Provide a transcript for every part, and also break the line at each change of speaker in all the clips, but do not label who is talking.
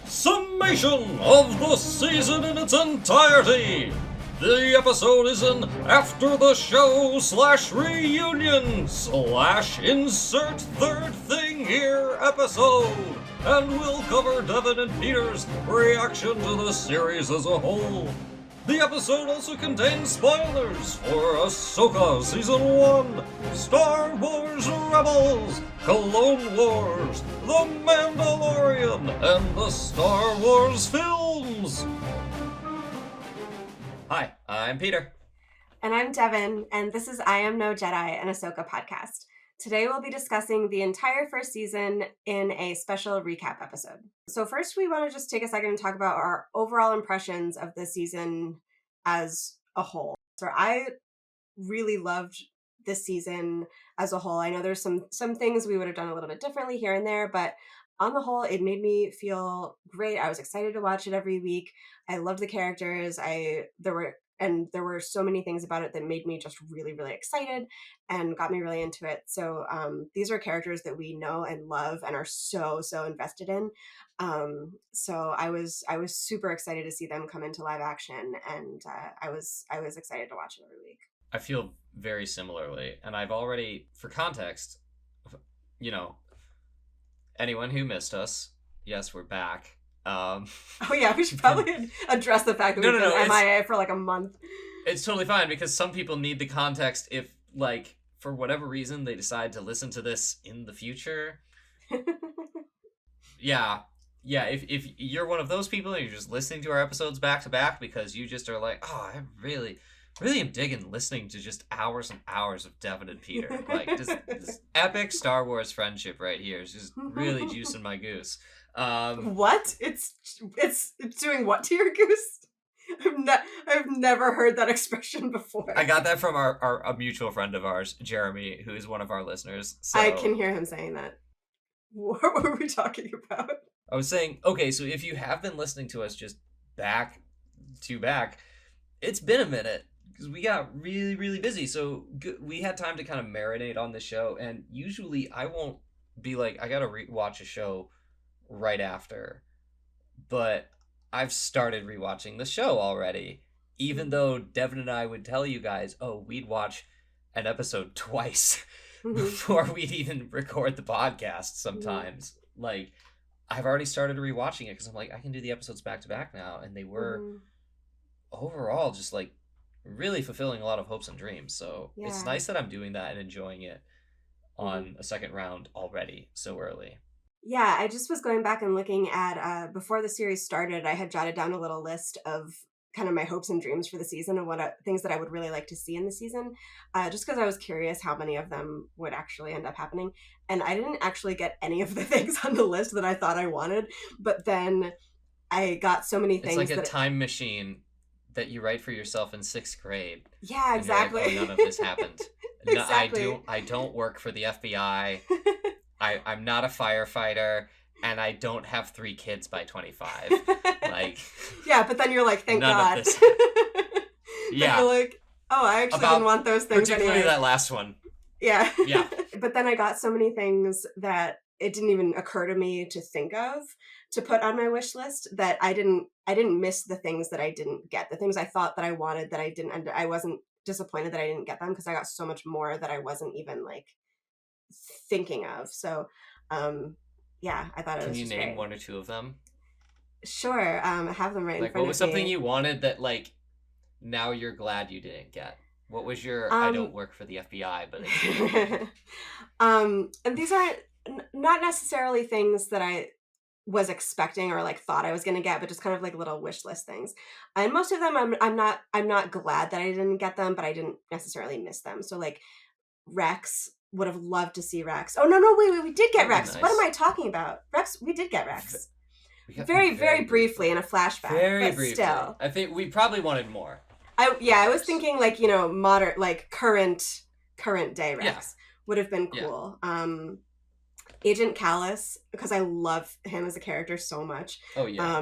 Summation of the season in its entirety! The episode is an after the show / reunion / insert third thing here episode, and we'll cover Devan and Peter's reaction to the series as a whole. The episode also contains spoilers for Ahsoka Season 1, Star Wars Rebels, Clone Wars, The Mandalorian, and the Star Wars films. Hi, I'm Peter.
And I'm Devan, and this is I Am No Jedi, an Ahsoka podcast. Today we'll be discussing the entire first season in a special recap episode. So first we want to just take a second and talk about our overall impressions of the season as a whole. So I really loved this season as a whole. I know there's some things we would have done a little bit differently here and there, but on the whole, it made me feel great. I was excited to watch it every week. I loved the characters. There were so many things about it that made me just really, really excited and got me really into it. So these are characters that we know and love and are so invested in. So I was super excited to see them come into live action, and I was excited to watch it every week.
I feel very similarly, and I've already, for context, anyone who missed us, yes, we're back.
Oh yeah, we should probably address the fact that we've been MIA for like a month.
It's totally fine, because some people need the context if, like, for whatever reason, they decide to listen to this in the future. Yeah, if you're one of those people and you're just listening to our episodes back to back because you just are like, oh, I really am digging listening to just hours and hours of Devan and Peter. Like, this epic Star Wars friendship right here is just really juicing my goose.
What? It's doing what to your goose? I've never heard that expression before.
I got that from a mutual friend of ours, Jeremy, who is one of our listeners. So
I can hear him saying that. What were we talking about?
I was saying, okay, so if you have been listening to us just back to back, it's been a minute because we got really, really busy. So we had time to kind of marinate on the show, and usually I won't be like, I gotta watch a show right after, but I've started rewatching the show already, even though Devan and I would tell you guys, oh, we'd watch an episode twice before we'd even record the podcast sometimes. Like, I've already started rewatching it because I'm like, I can do the episodes back to back now, and they were overall just like really fulfilling a lot of hopes and dreams. So It's nice that I'm doing that and enjoying it on a second round already so early.
Yeah, I just was going back and looking at, before the series started, I had jotted down a little list of kind of my hopes and dreams for the season and things that I would really like to see in the season, just because I was curious how many of them would actually end up happening. And I didn't actually get any of the things on the list that I thought I wanted, but then I got so many things.
It's like a time machine that you write for yourself in 6th grade.
Yeah, exactly.
Like, oh, none of this happened.
Exactly.
No, I don't work for the FBI. I'm not a firefighter, and I don't have 3 kids by 25. Like,
yeah, but then you're like, thank God.
Yeah,
you're like, oh, I actually didn't want those things
particularly
anyway.
That last one.
Yeah.
Yeah.
But then I got so many things that it didn't even occur to me to think of to put on my wish list that I didn't miss the things that I didn't get. The things I thought that I wanted that I didn't, and I wasn't disappointed that I didn't get them because I got so much more that I wasn't even like thinking of. So yeah, I thought it was.
Can you name
great.
1 or 2 of them?
Sure. I have them right in front of me.
What was something you wanted that, like, now you're glad you didn't get? What was your I don't work for the FBI, but
and these aren't not necessarily things that I was expecting or like thought I was going to get, but just kind of like little wish list things. And most of them I'm not glad that I didn't get them, but I didn't necessarily miss them. So like Rex, would have loved to see Rex. Oh no, wait, we did get Rex. Nice. What am I talking about? Rex, we did get Rex. Very briefly in a flashback.
Very briefly.
Still.
I think we probably wanted more.
I was thinking like, modern, like current day Rex would have been cool. Yeah. Agent Callus, because I love him as a character so much.
Oh yeah.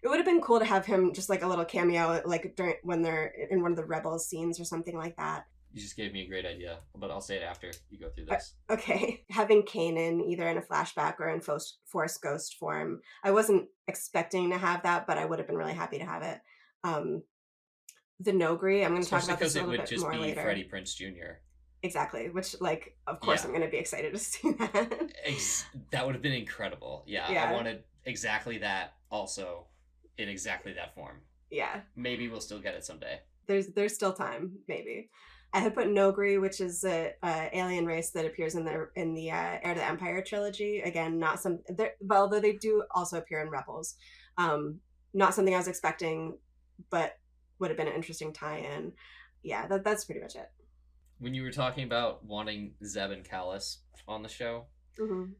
It would have been cool to have him just like a little cameo, like when they're in one of the Rebels scenes or something like that.
You just gave me a great idea, but I'll say it after you go through this.
Okay. Having Kanan either in a flashback or in Force Ghost form. I wasn't expecting to have that, but I would have been really happy to have it. The Nogri, I'm going to talk
Especially
about this
because
a
it
little
would
bit
just
more
be
later.
Freddie Prinze Jr.
Exactly, which, like, of course
Yeah.
I'm going to be excited to see that.
That would have been incredible. Yeah,
Yeah.
I wanted exactly that also in exactly that form.
Yeah.
Maybe we'll still get it someday.
There's still time, maybe. I had put Nogri, which is a alien race that appears in the Heir to the Empire trilogy. Again, not some, although they do also appear in Rebels. Not something I was expecting, but would have been an interesting tie-in. Yeah, that's pretty much it.
When you were talking about wanting Zeb and Callus on the show,
Mm-hmm.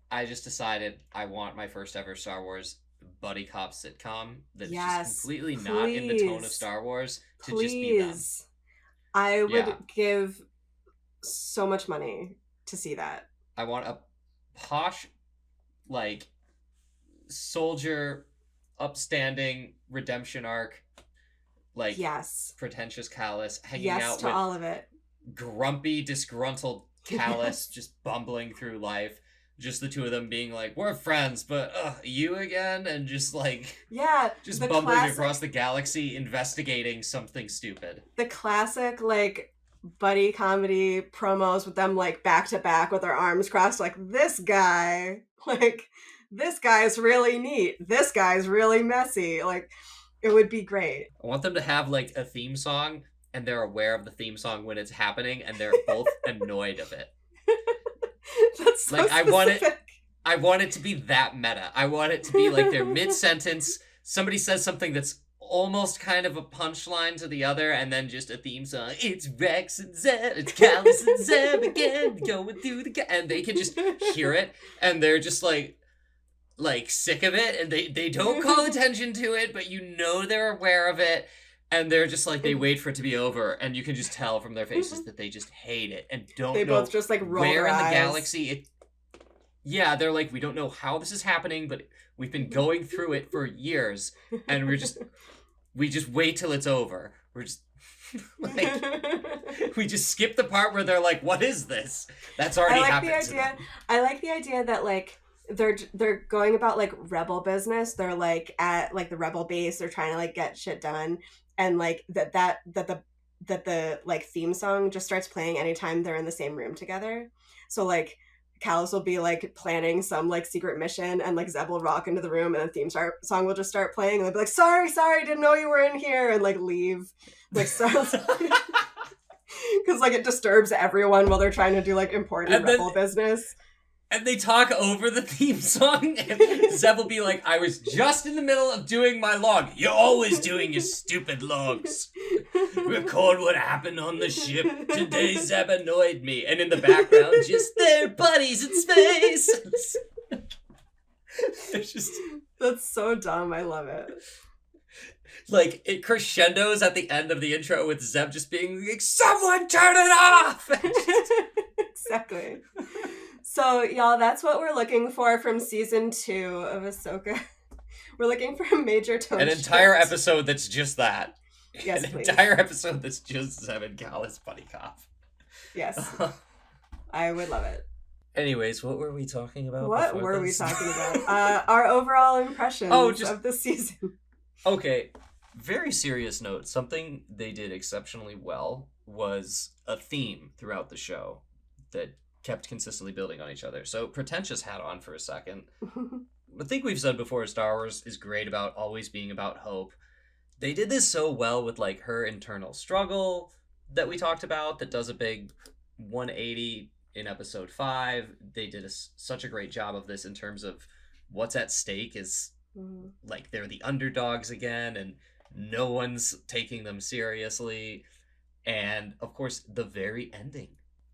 I just decided I want my first ever Star Wars buddy cop sitcom that's just completely not in the tone of Star Wars to just be them.
I would give so much money to see that.
I want a posh, like, soldier, upstanding redemption arc, like, pretentious Callus hanging out with
all of it.
Grumpy, disgruntled Callus just bumbling through life. Just the two of them being like, we're friends, but you again? And just like, just bumbling across the galaxy investigating something stupid.
The classic, like, buddy comedy promos with them, like, back to back with their arms crossed, like, this guy is really neat. This guy's really messy. Like, it would be great.
I want them to have, like, a theme song, and they're aware of the theme song when it's happening, and they're both annoyed of it.
That's so
like,
specific.
I want it to be that meta. I want it to be like they're mid-sentence, somebody says something that's almost kind of a punchline to the other, and then just a theme song. It's Rex and Zeb, it's Callus and Zeb again, going through and they can just hear it, and they're just like sick of it, and they don't call attention to it, but you know they're aware of it, and they're just like, they wait for it to be over, and you can just tell from their faces that they just hate it and don't know
both just, like, roll
where
their
in the
eyes.
galaxy they're like, we don't know how this is happening, but we've been going through it for years, and we just wait till it's over. We're just like, we just skip the part where they're like, what is this? That's already happened to them.
I like the idea that, like, they're going about, like, rebel business. They're, like, at, like, the rebel base. They're trying to, like, get shit done, and, like, that the like, theme song just starts playing anytime they're in the same room together. So, like, Callus will be, like, planning some, like, secret mission, and, like, Zeb will rock into the room, and the theme song will just start playing, and they'll be like, sorry, didn't know you were in here, and, like, leave. Like, so... Because, like, it disturbs everyone while they're trying to do, like, important rebel business.
And they talk over the theme song, and Zeb will be like, I was just in the middle of doing my log. You're always doing your stupid logs. Record what happened on the ship. Today Zeb annoyed me. And in the background, just their buddies in space. It's just...
That's so dumb. I love it.
Like, it crescendos at the end of the intro with Zeb just being like, someone turn it off!
Exactly. So, y'all, that's what we're looking for from season 2 of Ahsoka. We're looking for a major tone
shift. An entire episode that's just that.
Yes, please.
An entire episode that's just Zeb and Callus buddy cop.
Yes. I would love it.
Anyways, what were we talking about?
What were we talking about? Our overall impressions of the season.
Okay, very serious note. Something they did exceptionally well was a theme throughout the show that kept consistently building on each other. So pretentious hat on for a second. I think we've said before, Star Wars is great about always being about hope. They did this so well with, like, her internal struggle that we talked about that does a big 180 in episode 5. They did such a great job of this in terms of what's at stake is like they're the underdogs again and no one's taking them seriously. And of course, the very ending.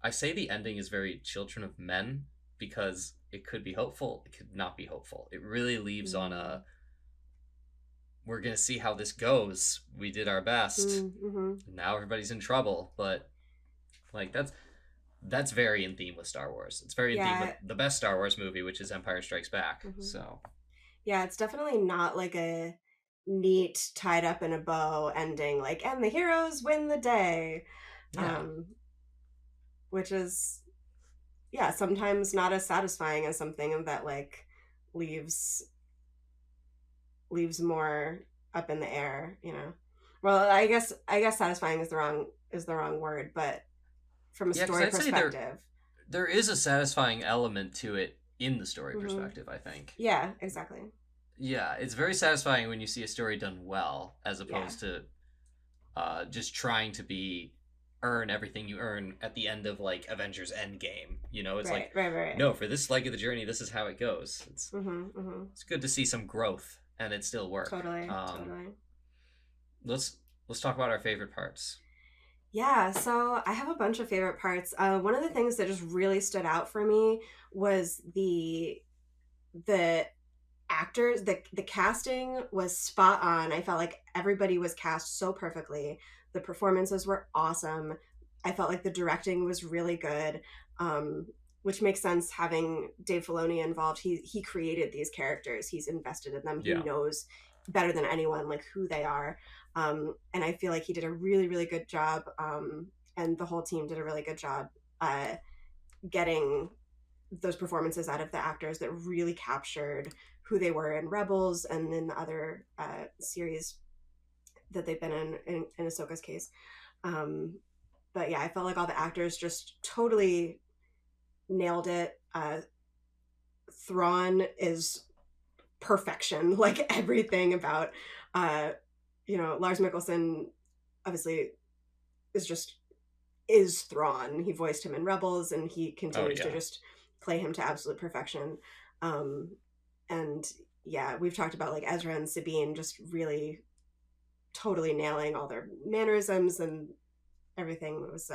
I say the ending is very Children of Men because it could be hopeful, it could not be hopeful. It really leaves on a, we're going to see how this goes. We did our best. Now everybody's in trouble. But, like, that's very in theme with Star Wars. It's very in theme with the best Star Wars movie, which is Empire Strikes Back. So,
yeah, it's definitely not like a neat, tied up in a bow ending, like, and the heroes win the day.
Yeah.
um, which is, yeah, sometimes not as satisfying as something that like leaves more up in the air, you know. Well, I guess satisfying is the wrong word, but from a
Yeah, because
story
I'd say
perspective.
there is a satisfying element to it in the story
Hmm.
perspective, I think.
Yeah, exactly.
Yeah, it's very satisfying when you see a story done well, as
Yeah.
opposed to just trying to be earn everything you earn at the end of like Avengers Endgame. You know, it's
Right,
like,
right, right.
no, for this leg of the journey, this is how it goes.
Mm-hmm, mm-hmm.
It's good to see some growth and it still work.
Totally, totally.
Let's let's talk about our favorite parts.
Yeah, so I have a bunch of favorite parts. One of the things that just really stood out for me was the actors. The casting was spot on. I felt like everybody was cast so perfectly. The performances were awesome. I felt like the directing was really good. um, which makes sense having Dave Filoni involved. He created these characters, he's invested in them, he
Yeah.
knows better than anyone like who they are. And I feel like he did a really really good job, and the whole team did a really good job uh, getting those performances out of the actors that really captured who they were in Rebels and in the other series that they've been in Ahsoka's case. Um, but yeah, I felt like all the actors just totally nailed it. Thrawn is perfection, like everything about, uh, Lars Mikkelsen obviously is just is Thrawn. He voiced him in Rebels, and he
Oh
continues to
yeah.
just play him to absolute perfection. Um, and yeah, we've talked about like Ezra and Sabine just really totally nailing all their mannerisms and everything. It was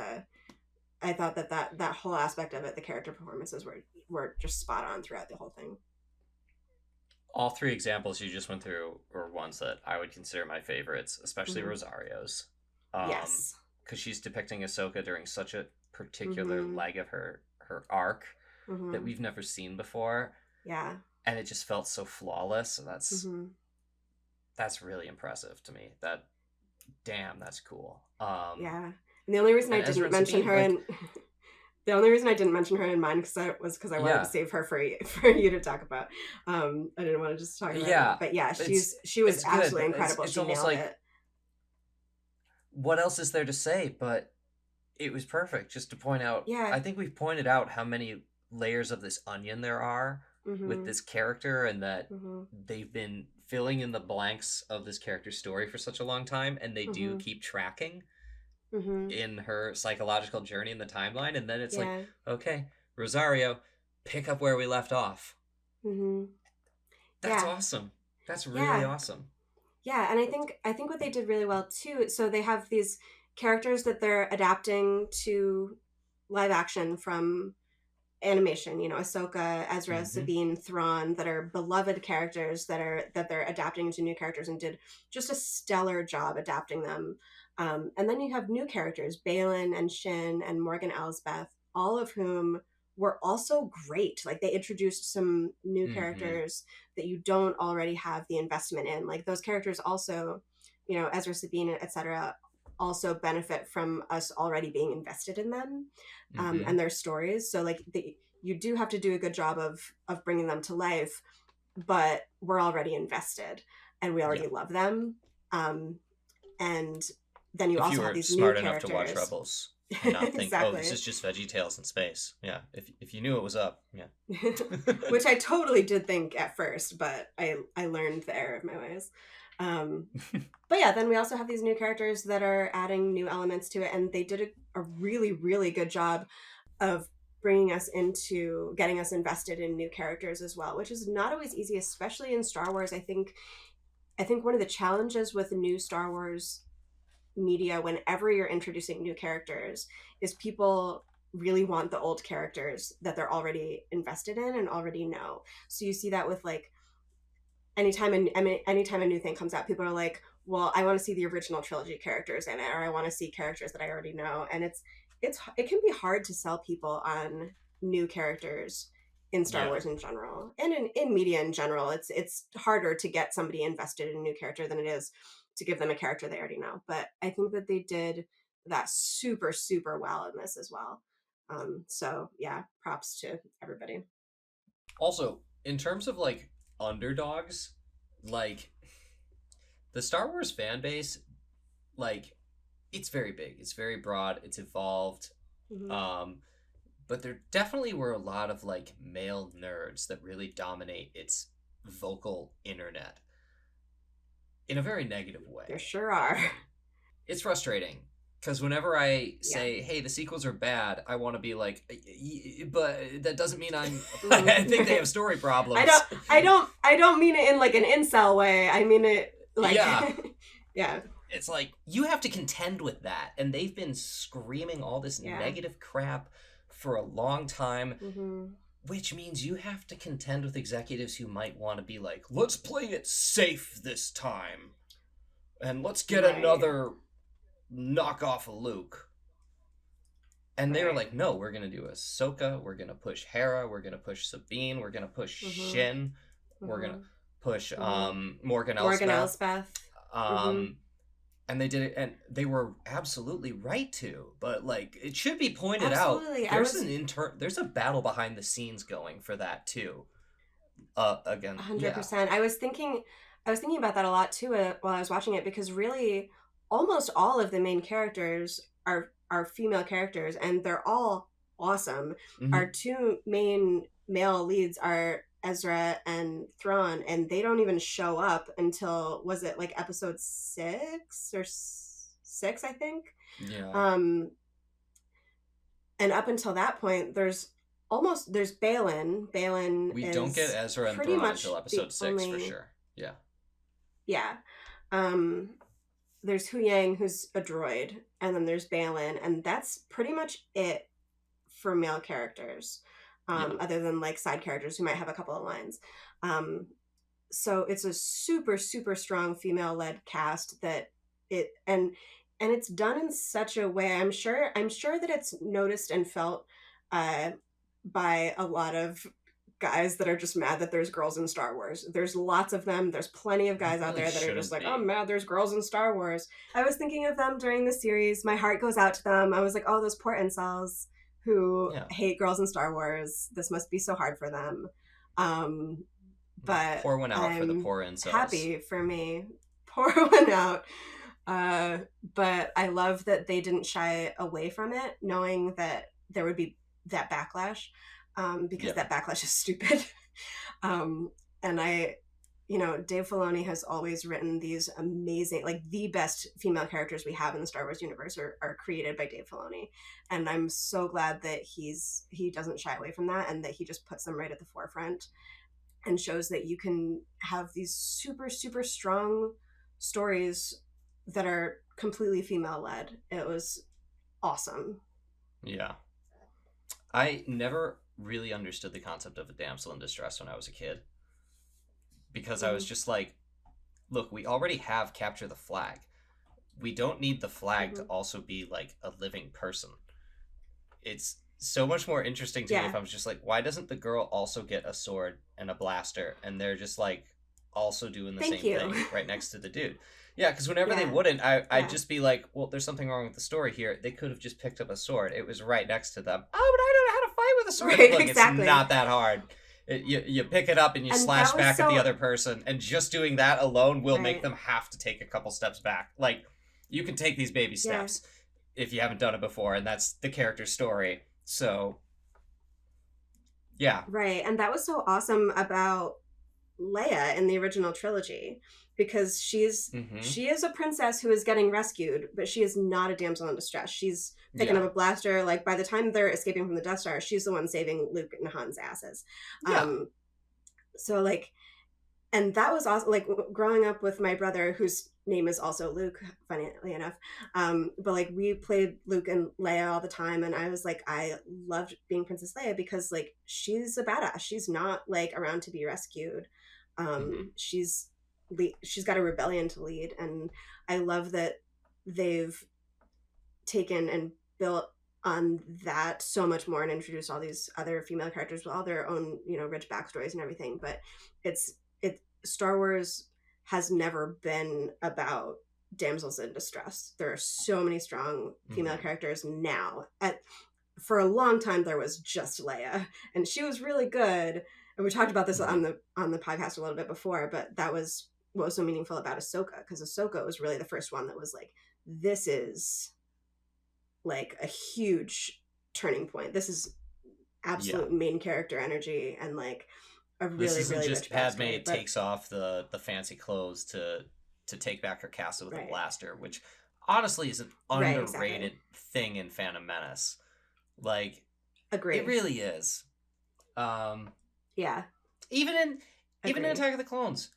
I thought that whole aspect of it, the character performances were just spot on throughout the whole thing.
All three examples you just went through are ones that I would consider my favorites, especially
Mm-hmm.
Rosario's. Um,
Yes.
because she's depicting Ahsoka during such a particular
Mm-hmm.
leg of her arc that
Mm-hmm.
we've never seen before,
Yeah.
and it just felt so flawless. And
Mm-hmm.
that's really impressive to me. Damn, that's cool.
Yeah. And the only reason I
And Ezra
didn't
and
mention
Sabine,
her
like,
in the only reason I didn't mention her in mine because I wanted to
yeah,
save her for for you to talk about. I didn't want to just talk about her,
yeah,
but yeah,
it's
she was
it's good,
absolutely
but
incredible.
it's
She
almost
nailed
like
it.
what else is there to say? But it was perfect. Just to point out,
Yeah.
I think we've pointed out how many layers of this onion there are with
Mm-hmm.
this character, and that
Mm-hmm.
they've been filling in the blanks of this character's story for such a long time, and they do
Mm-hmm.
keep tracking
Mm-hmm.
in her psychological journey in the timeline, and then it's like,
Yeah.
okay, Rosario, pick up where we left off.
Mm-hmm.
That's
Yeah.
awesome. That's really
Yeah.
awesome.
Yeah, and I think what they did really well too. So they have these characters that they're adapting to live action from animation. Ahsoka, Ezra,
Mm-hmm.
Sabine, Thrawn, that are beloved characters that they're adapting into new characters and did just a stellar job adapting them. And then you have new characters, Balin and Shin and Morgan Elsbeth, all of whom were also great. Like they introduced some new
Mm-hmm.
characters that you don't already have the investment in. Like those characters also, Ezra, Sabine, etc., also benefit from us already being invested in them,
Mm-hmm.
and their stories. So like you do have to do a good job of bringing them to life, but we're already invested and we
Yeah.
already love them. Um, and then you
If you
also have
were
these new
smart enough to watch
characters.
Rebels and not think, oh, this
Exactly.
is just Veggie Tales in space. Yeah. If you knew it was up, yeah.
Which I totally did think at first, but I learned the error of my ways. Um, but yeah, then we also have these new characters that are adding new elements to it, and they did a really really good job of bringing us into getting us invested in new characters as well, which is not always easy, especially in Star Wars. I think one of the challenges with new Star Wars media, whenever you're introducing new characters, is people really want the old characters that they're already invested in and already know. So you see that with like anytime a new thing comes out, people are like, well, I want to see the original trilogy characters in it, or I want to see characters that I already know. And it can be hard to sell people on new characters in Star
Yeah.
Wars in general, and in media in general. It's harder to get somebody invested in a new character than it is to give them a character they already know. But I think that they did that super, super well in this as well. So yeah, props to everybody.
Also, in terms of like underdogs, like the Star Wars fan base, like it's very big, it's very broad, it's evolved.
Mm-hmm.
Um, but there definitely were a lot of like male nerds that really dominate its vocal internet in a very negative
There
way.
sure are.
It's frustrating because whenever I
Yeah.
say, "Hey, the sequels are bad," I want to be like, "But that doesn't mean I'm." I think they
Mm-hmm.
have story problems.
I don't mean it in like an incel way. I mean it like,
Yeah,
yeah,
it's like you have to contend with that, and they've been screaming all this
yeah.
negative crap for a long time,
Mm-hmm.
which means you have to contend with executives who might want to be like, "Let's play it safe this time, and let's get
Right,
another knockoff of Luke." And they were
right.
like, no, we're gonna do Ahsoka, we're gonna push Hera, we're gonna push Sabine, we're gonna push
Mm-hmm.
Shin, we're gonna
Mm-hmm.
push
Mm-hmm.
Morgan
Morgan
Elsbeth.
Elspeth. Mm-hmm.
Um and they did it, and they were absolutely right to, but like it should be pointed out,
Absolutely. I
there's
was
there's a battle behind the scenes going for that too. Again, yeah.
100%. I was thinking about that a lot too while I was watching it, because really almost all of the main characters are female characters, and they're all awesome. Our
Hmm.
two main male leads are Ezra and Thrawn, and they don't even show up until, was it like episode 6 or 6, I think.
Yeah.
Um and up until that point, there's Balin. Balin
We don't get
is
Ezra and
pretty
Thrawn until
much the
episode 6 for
only,
sure. Yeah.
yeah. Um there's Hu Yang, who's a droid, and then there's Balin, and that's pretty much it for male characters.
Yeah.
Other than like side characters who might have a couple of lines. Um so it's a super, super strong female led cast that it and it's done in such a way, I'm sure that it's noticed and felt uh by a lot of guys that are just mad that there's girls in Star Wars. There's lots of them. There's plenty of
There
guys out
really
there that are just
shouldn't
like, oh, I'm
be.
mad there's girls in Star Wars. I was thinking of them during the series. My heart goes out to them. I was like, oh, those poor incels who
Yeah.
hate girls in Star Wars. This must be so hard for them. Um, but
Pour one out for the
I'm
poor incels.
happy for me. Pour one out. But I love that they didn't shy away from it, knowing that there would be that backlash, because
Yeah.
that backlash is stupid. um, and Dave Filoni has always written these amazing, like the best female characters we have in the Star Wars universe are created by Dave Filoni, and I'm so glad that he doesn't shy away from that, and that he just puts them right at the forefront and shows that you can have these super, super strong stories that are completely female led. It was awesome.
Yeah. I never really understood the concept of a damsel in distress when I was a kid because I was
Mm-hmm.
just like, look, we already have capture the flag. We don't need the flag to
Mm-hmm.
also be like a living person. It's so much more interesting to me
Yeah.
if I was just like, why doesn't the girl also get a sword and a blaster and they're just like also doing the
Thank
same
you.
thing right next to the dude? Yeah, because whenever they
Yeah.
wouldn't, I'd
Yeah.
just be like, well, there's something wrong with the story here. They could have just picked up a sword. It was right next to them. Oh, but I don't know how to fight with a sword.
Right.
Look, it's
Exactly.
not that hard. You pick it up and you
And
slash
that was
back at the
so
other person, and just doing that alone will make
right.
them have to take a couple steps back. Like, you can take these baby
Yeah.
steps if you haven't done it before, and that's the character's story. So, yeah.
Right. And that was so awesome about Leia in the original trilogy, because
Mm-hmm.
she is a princess who is getting rescued, but she is not a damsel in distress. She's picking
Yeah.
up a blaster. Like by the time they're escaping from the Death Star, she's the one saving Luke and Han's asses.
Yeah.
So like, and that was also like growing up with my brother, whose name is also Luke, funnily enough. But like we played Luke and Leia all the time, and I was like, I loved being Princess Leia because like she's a badass. She's not like around to be rescued.
Mm-hmm.
She's got a rebellion to lead, and I love that they've taken and built on that so much more and introduced all these other female characters with all their own rich backstories and everything. But it's it Star Wars has never been about damsels in distress. There are so many strong female
Mm-hmm.
characters now. For a long time there was just Leia, and she was really good. And we talked about this
Mm-hmm.
on the podcast a little bit before, but that was what was so meaningful about Ahsoka, because Ahsoka was really the first one that was like, this is like a huge turning point. This is
Yeah.
absolute main character energy, and like a
This
really,
isn't
really
just
rich
Padme
backstory. But
takes off the fancy clothes to take back her castle with a
right,
blaster, which honestly is an
right, exactly.
underrated thing in Phantom Menace. Like, it
Agree.
really is. Um,
Yeah,
even in even in
agree.
Attack of the Clones,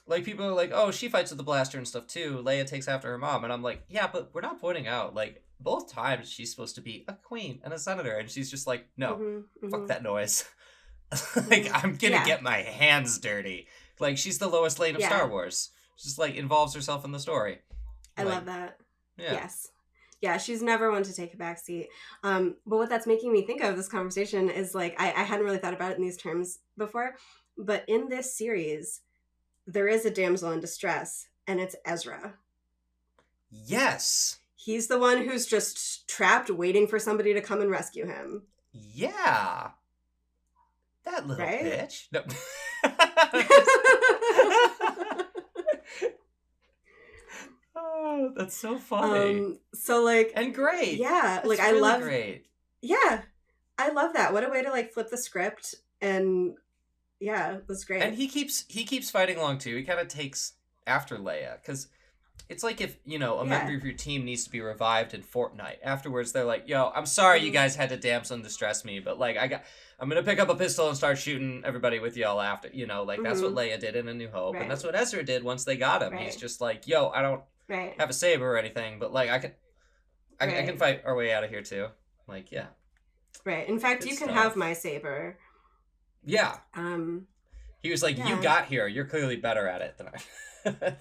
like people are like, "Oh, she fights with the blaster and stuff too." Leia takes after her mom, and I'm like, "Yeah, but we're not pointing out like both times she's supposed to be a queen and a senator, and she's just like, no,
Mm-hmm.
fuck
Mm-hmm.
that noise. Like
Mm-hmm.
I'm gonna
Yeah,
get my hands dirty. Like she's the Lois Lane of Star
yeah.
Wars. She just like involves herself in the story.
I love
Like,
that.
yeah,
Yes. Yeah, she's never one to take a back seat. But what that's making me think of this conversation is like, I hadn't really thought about it in these terms before, but in this series, there is a damsel in distress, and it's Ezra.
yes,
He's the one who's just trapped waiting for somebody to come and rescue him,
yeah, that little
right?
bitch. No. Oh, that's so funny
So like,
and great.
yeah, like
That's really
I love,
great.
yeah, I love that. What a way to like flip the script. And yeah, it was
And
great.
he keeps fighting along too. He kind of takes after Leia because it's like if a
Yeah.
member of your team needs to be revived in Fortnite. Afterwards, they're like, "Yo, I'm sorry you
Hmm.
guys had to damsel and distress me, but like I'm gonna pick up a pistol and start shooting everybody with y'all after." Like that's what
Hmm.
Leia did in A New Hope, and
Right.
that's what Ezra did once they got him. He's
Right.
just like, "Yo, I don't
Right.
have a saber or anything, but like I can
Right.
fight our way out of here too." Like, yeah,
Right. In fact,
good
you can have
stuff.
my saber.
Yeah,
Um,
he was like, "You
yeah.
got here. You're clearly better at it than I."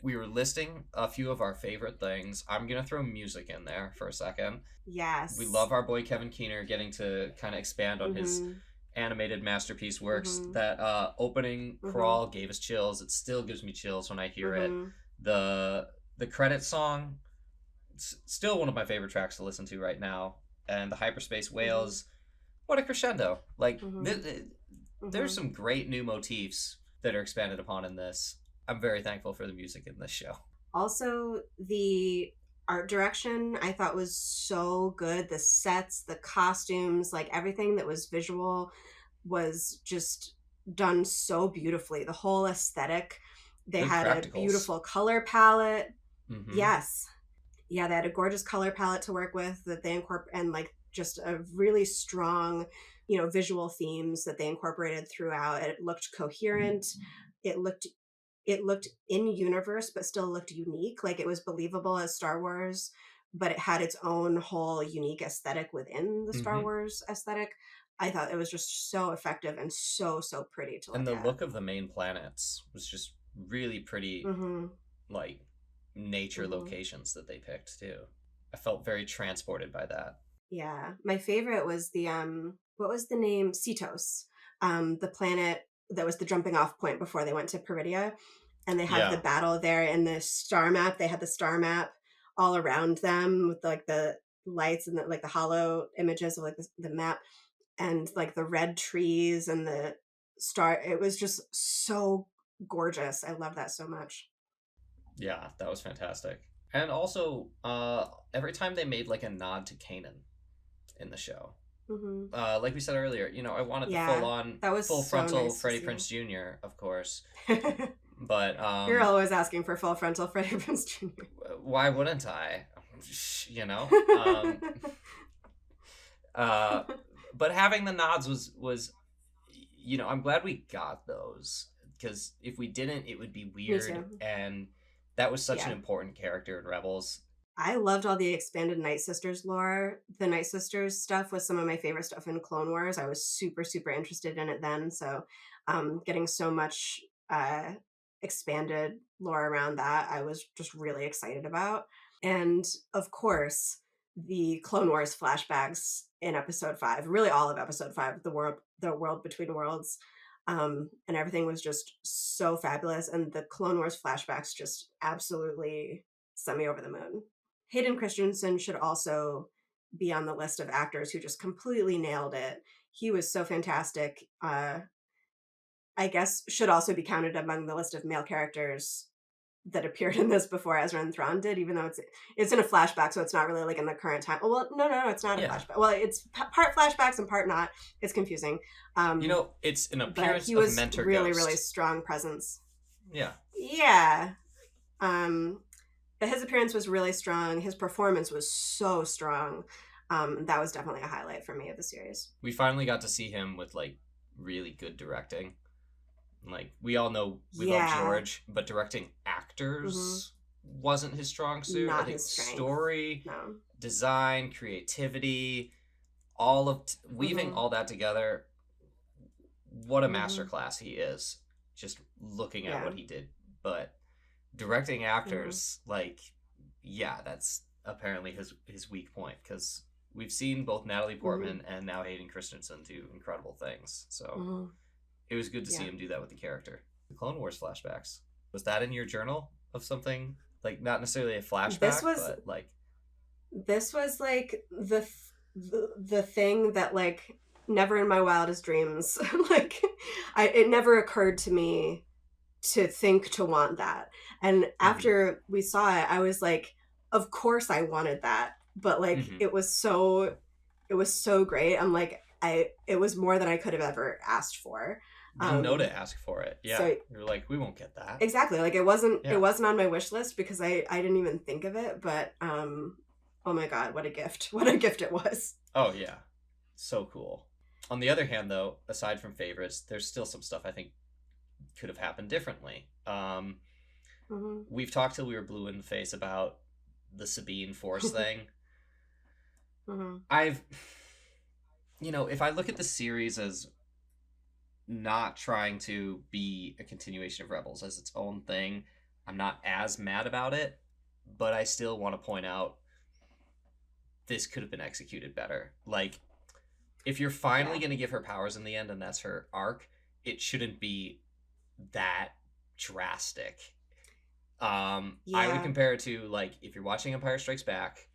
We were listing a few of our favorite things. I'm gonna throw music in there for a second. We
Yes.
love our boy Kevin Keener getting to kind of expand on his
Mm-hmm.
animated masterpiece works.
Mm-hmm.
That opening
Mm-hmm.
crawl gave us chills. It still gives me chills when I hear it.
Mm-hmm.
The credit song, it's still one of my favorite tracks to listen to right now. And the hyperspace
Mm-hmm.
whales, what a crescendo! Like
Mm-hmm.
there's
Mm-hmm.
some great new motifs that are expanded upon in this. I'm very thankful for the music in this show.
Also, the art direction I thought was so good. The sets, the costumes, like everything that was visual was just done so beautifully. The whole aesthetic. They
Good
had a
practicals.
beautiful color palette.
Mm-hmm.
Yes. Yeah, they had a gorgeous color palette to work with that they incorporate, and like just a really strong, visual themes that they incorporated throughout. It looked coherent. It looked it looked in universe but still looked unique, like it was believable as Star Wars, but it had its own whole unique aesthetic within the Star
Mm-hmm.
Wars aesthetic. I thought it was just so effective and so pretty to
And
look
the
at.
look of the main planets was just really pretty,
Mhm.
like nature
Mhm.
locations that they picked too. I felt very transported by that.
Yeah, my favorite was the what was the name? Cetos, the planet that was the jumping off point before they went to Peridia, and they have the
Yeah.
battle there in the star map. They had the star map all around them with like the lights and like the hollow images of like the map, and like the red trees and the star. It was just so gorgeous. I love that so much.
Yeah, that was fantastic. And also, every time they made like a nod to Kanan in the show,
Hmm.
like we said earlier, I wanted the full
Yeah,
on,
that was
full
so
frontal
nice to
Freddie
see.
Prince Jr., of course. But
You're always asking for full frontal Freddie Prinze Jr.
why wouldn't I? You know. Uh, but having the nods was I'm glad we got those because if we didn't, it would be
Me
weird,
too.
and that was such an
Yeah.
important character in Rebels.
I loved all the expanded Night Sisters lore. The Night Sisters stuff was some of my favorite stuff in Clone Wars. I was super interested in it then. So getting so much expanded lore around that, I was just really excited about. And of course, the Clone Wars flashbacks in episode 5, really all of episode 5, the world between worlds. And everything was just so fabulous. And the Clone Wars flashbacks just absolutely sent me over the moon. Hayden Christensen should also be on the list of actors who just completely nailed it. He was so fantastic. I guess should also be counted among the list of male characters that appeared in this before Ezra and Thrawn did, even though it's in a flashback, so it's not really like in the current time. Well, no, it's not a
Yeah.
flashback. Well, it's part flashbacks and part not. It's confusing.
It's an
But
appearance
he
of
was
mentor
really,
ghost.
really strong presence.
Yeah.
Yeah. But his appearance was really strong. His performance was so strong. That was definitely a highlight for me of the series.
We finally got to see him with like really good directing. Like we all know we love George, but directing actors wasn't his strong suit.
Not
I think
his strength.
story,
No.
design, creativity, all of weaving all that together. What a masterclass he is. Just looking at what he did, but directing actors, like, yeah, that's apparently his weak point because we've seen both Natalie Portman and now Hayden Christensen do incredible things. So it was good to see him do that with the character. The Clone Wars flashbacks, was that in your journal of something like not necessarily a flashback, but like
this was like the thing that like never in my wildest dreams like it never occurred to me to think to want that. And after we saw it, I was like, of course I wanted that. But like it was so great. I'm like, it was more than I could have ever asked for.
Didn't know to ask for it. Yeah. So, you're like, we won't get that.
Exactly. Like it wasn't on my wish list because I didn't even think of it. But oh my God, what a gift. What a gift it was.
Oh yeah. So cool. On the other hand though, aside from favorites, there's still some stuff I think could have happened differently. We've talked till we were blue in the face about the Sabine Force thing. I've, if I look at the series as not trying to be a continuation of Rebels as its own thing, I'm not as mad about it, but I still want to point out this could have been executed better. Like, if you're finally going to give her powers in the end and that's her arc, it shouldn't be that drastic. I would compare it to like if you're watching Empire Strikes Back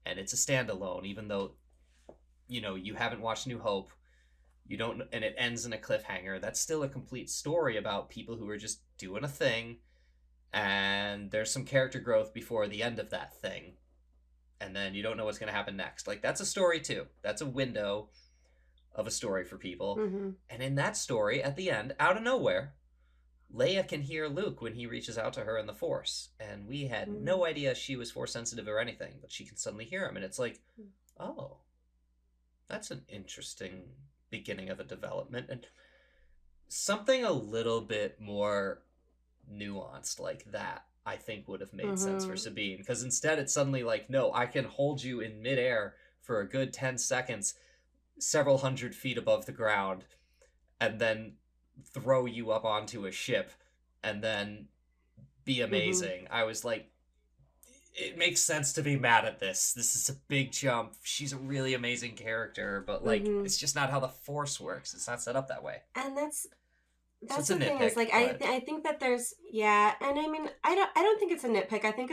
and it's a standalone, even though you haven't watched New Hope, you don't, and it ends in a cliffhanger. That's still a complete story about people who are just doing a thing, and there's some character growth before the end of that thing, and then you don't know what's going to happen next. Like that's a story too. That's a window of a story for people, and in that story, at the end, out of nowhere, Leia can hear Luke when he reaches out to her in the Force, and we had no idea she was Force sensitive or anything, but she can suddenly hear him, and it's like, oh, that's an interesting beginning of a development, and something a little bit more nuanced like that, I think would have made sense for Sabine, because instead it's suddenly like, no, I can hold you in midair for a good 10 seconds, several hundred feet above the ground, and then throw you up onto a ship and then be amazing. I was like, it makes sense to be mad at this. This is a big jump. She's a really amazing character, but like it's just not how the Force works. It's not set up that way.
And that's
so
the thing is like but... I think that there's and I mean I don't think it's a nitpick. I think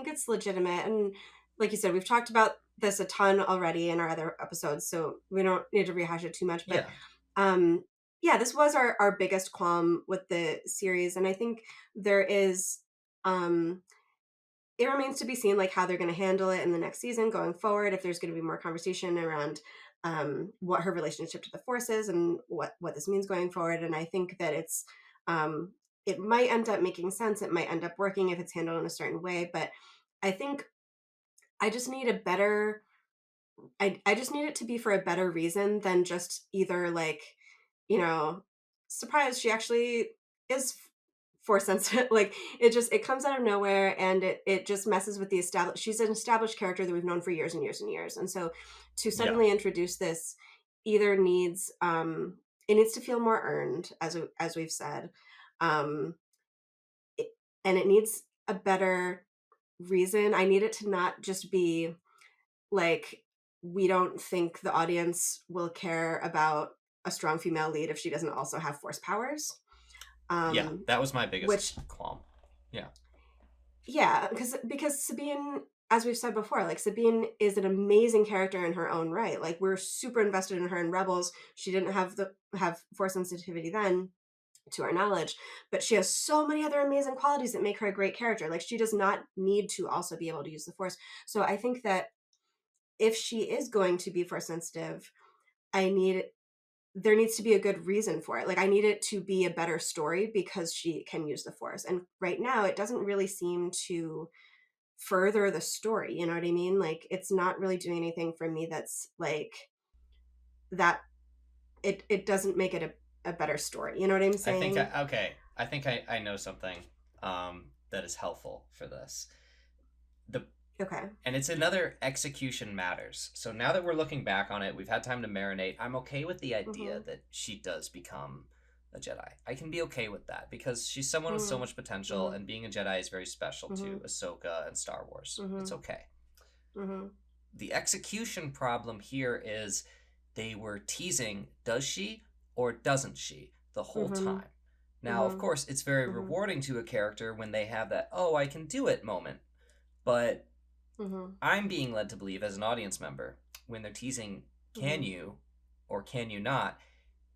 it's legitimate, and like you said, we've talked about this a ton already in our other episodes, so we don't need to rehash it too much, but this was our biggest qualm with the series, and I think there is it remains to be seen like how they're going to handle it in the next season going forward, if there's going to be more conversation around what her relationship to the Force is and what this means going forward. And I think that it's it might end up making sense. It might end up working if it's handled in a certain way, but I think I just need a better I just need it to be for a better reason than just either like, surprise, she actually is Force sensitive. Like it comes out of nowhere, and it just messes with the she's an established character that we've known for years and years and years. And so to suddenly introduce this either needs it needs to feel more earned, as we've said. And it needs a better reason. I need it to not just be like, we don't think the audience will care about a strong female lead if she doesn't also have Force powers.
That was my biggest qualm. Yeah.
Yeah, because Sabine, as we've said before, like Sabine is an amazing character in her own right. Like we're super invested in her in Rebels. She didn't have force sensitivity then, to our knowledge, but she has so many other amazing qualities that make her a great character. Like she does not need to also be able to use the force. So I think that if she is going to be force sensitive, I need there needs to be a good reason for it. Like I need it to be a better story because she can use the force. And right now it doesn't really seem to further the story, you know what I mean? Like it's not really doing anything for me that's like that it doesn't make it a better story. You know what I'm
I think
saying?
I think I know something that is helpful for this. The
Okay.
And it's another execution matters. So now that we're looking back on it, we've had time to marinate. I'm okay with the idea
Mhm.
that she does become a Jedi. I can be okay with that because she's someone with so
Mhm.
much potential,
Mhm.
and being a Jedi is very special to
Mhm.
Ahsoka and Star Wars. It's
Mhm.
okay.
Mhm.
The execution problem here is they were teasing, does she or doesn't she, the whole
Mhm.
time. Now, of
Mhm.
course, it's very
Mhm.
rewarding to a character when they have that, oh, I can do it moment. But
Mhm.
I'm being led to believe as an audience member when they're teasing, can
Mhm.
you or can you not?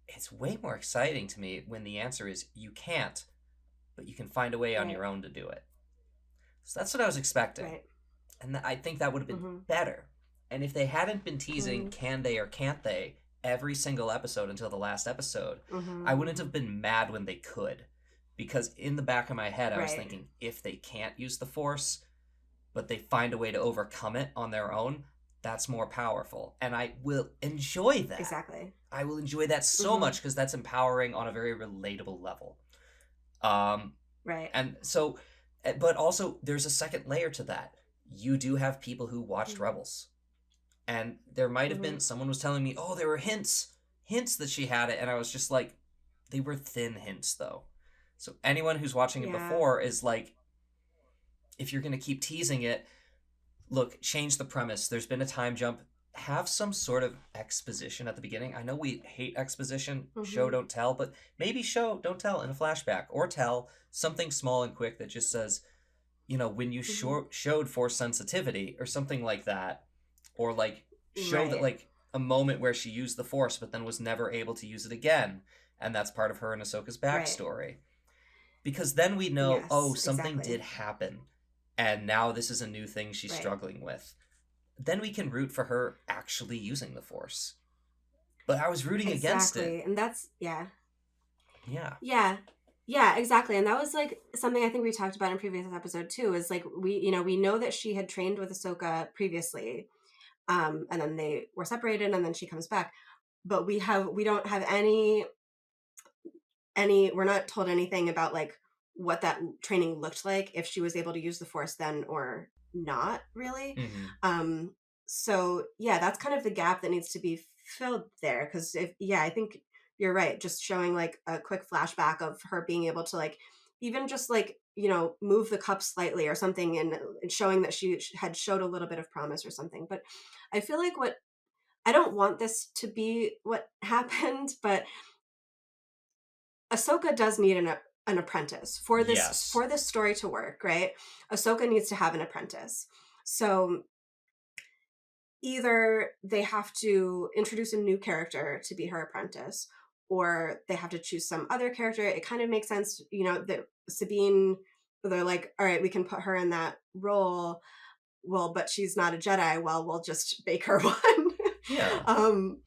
It's way more exciting to me when the answer is you can't, but you can find a way on
Right.
your own to do it. So that's what I was expecting.
Right.
And I think that would have been
Mhm.
better. And if they hadn't been teasing,
Mhm.
can they or can't they, every single episode until the last episode, I
Mhm.
wouldn't have been mad when they could. Because in the back of my head, I was
Right.
thinking, if they can't use the Force, but they find a way to overcome it on their own, that's more powerful. And I will enjoy that.
Exactly.
I will enjoy that so much
Mhm.
because that's empowering on a very relatable level. Um,
Right.
and so, but also, there's a second layer to that. You do have people who watched
Mhm.
Rebels, and there might have been
Mhm.
someone was telling me, oh, there were hints that she had it, and I was just like, they were thin hints though. So anyone who's watching it
Yeah.
before is like, if you're gonna keep teasing it, look, change the premise. There's been a time jump. Have some sort of exposition at the beginning. I know we hate exposition, show
Mhm.
don't tell, but maybe show don't tell in a flashback, or tell something small and quick that just says, when you
Mhm.
showed force sensitivity or something like that, or like show that
Right.
like a moment where she used the force but then was never able to use it again, and that's part of her and Ahsoka's
Right.
backstory. Because then we know, oh,
Yes,
something did
exactly.
happen, and now this is a new thing she's
Right.
struggling with. Then we can root for her actually using the force. But I was rooting against it.
Exactly. And that's yeah.
Yeah.
Yeah. Yeah, exactly. And that was like something I think we talked about in previous episode too, is like we know that she had trained with Ahsoka previously. And then they were separated and then she comes back. But we don't have any we're not told anything about like what that training looked like, if she was able to use the force then or not really.
Mm-hmm.
um so yeah, that's kind of the gap that needs to be filled there, because if yeah, I think you're right, just showing like a quick flashback of her being able to like even just like move the cup slightly or something, and showing that she had showed a little bit of promise or something. But I feel like what I don't want this to be what happened, but Ahsoka does need an apprentice
Yes.
for this story to work, right? Ahsoka needs to have an apprentice. So either they have to introduce a new character to be her apprentice, or they have to choose some other character. It kind of makes sense, that Sabine, they're like, all right, we can put her in that role. Well, but she's not a Jedi. Well, we'll just make her one.
Yeah.
um,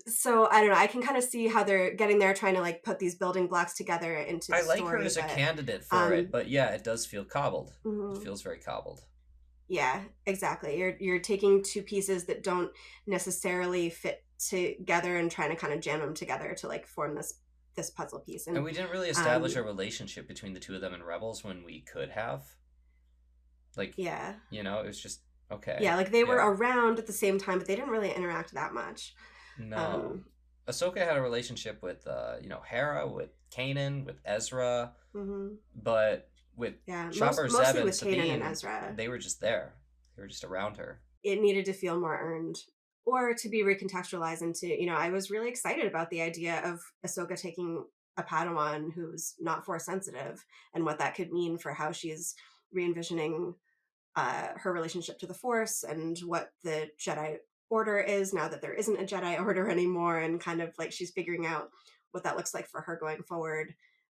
so I don't know. I can kind of see how they're getting there, trying to like put these building blocks together into
I
the
like her
story.
as a
But
candidate for it,
um,
but yeah, it does feel cobbled. It
mhm,
feels very cobbled.
yeah, exactly. You're taking two pieces that don't necessarily fit together and trying to kind of jam them together to like form this puzzle piece.
And
And
we didn't really establish a
um,
relationship between the two of them in Rebels when we could have. Like,
yeah,
it was just okay.
yeah, like they were
Yeah.
around at the same time, but they didn't really interact that much.
No.
Um,
Ahsoka had a relationship with Hera, with Kanan, with Ezra,
mhm.
but with
Yeah,
Chopper, Zeb,
mostly
and
with Kanan and
Sabine,
Ezra.
they were just there. They were just around her.
It needed to feel more earned, or to be recontextualized into, I was really excited about the idea of Ahsoka taking a Padawan who's not Force sensitive, and what that could mean for how she's re-envisioning her relationship to the Force and what the Jedi Order is now that there isn't a Jedi Order anymore, and kind of like she's figuring out what that looks like for her going forward,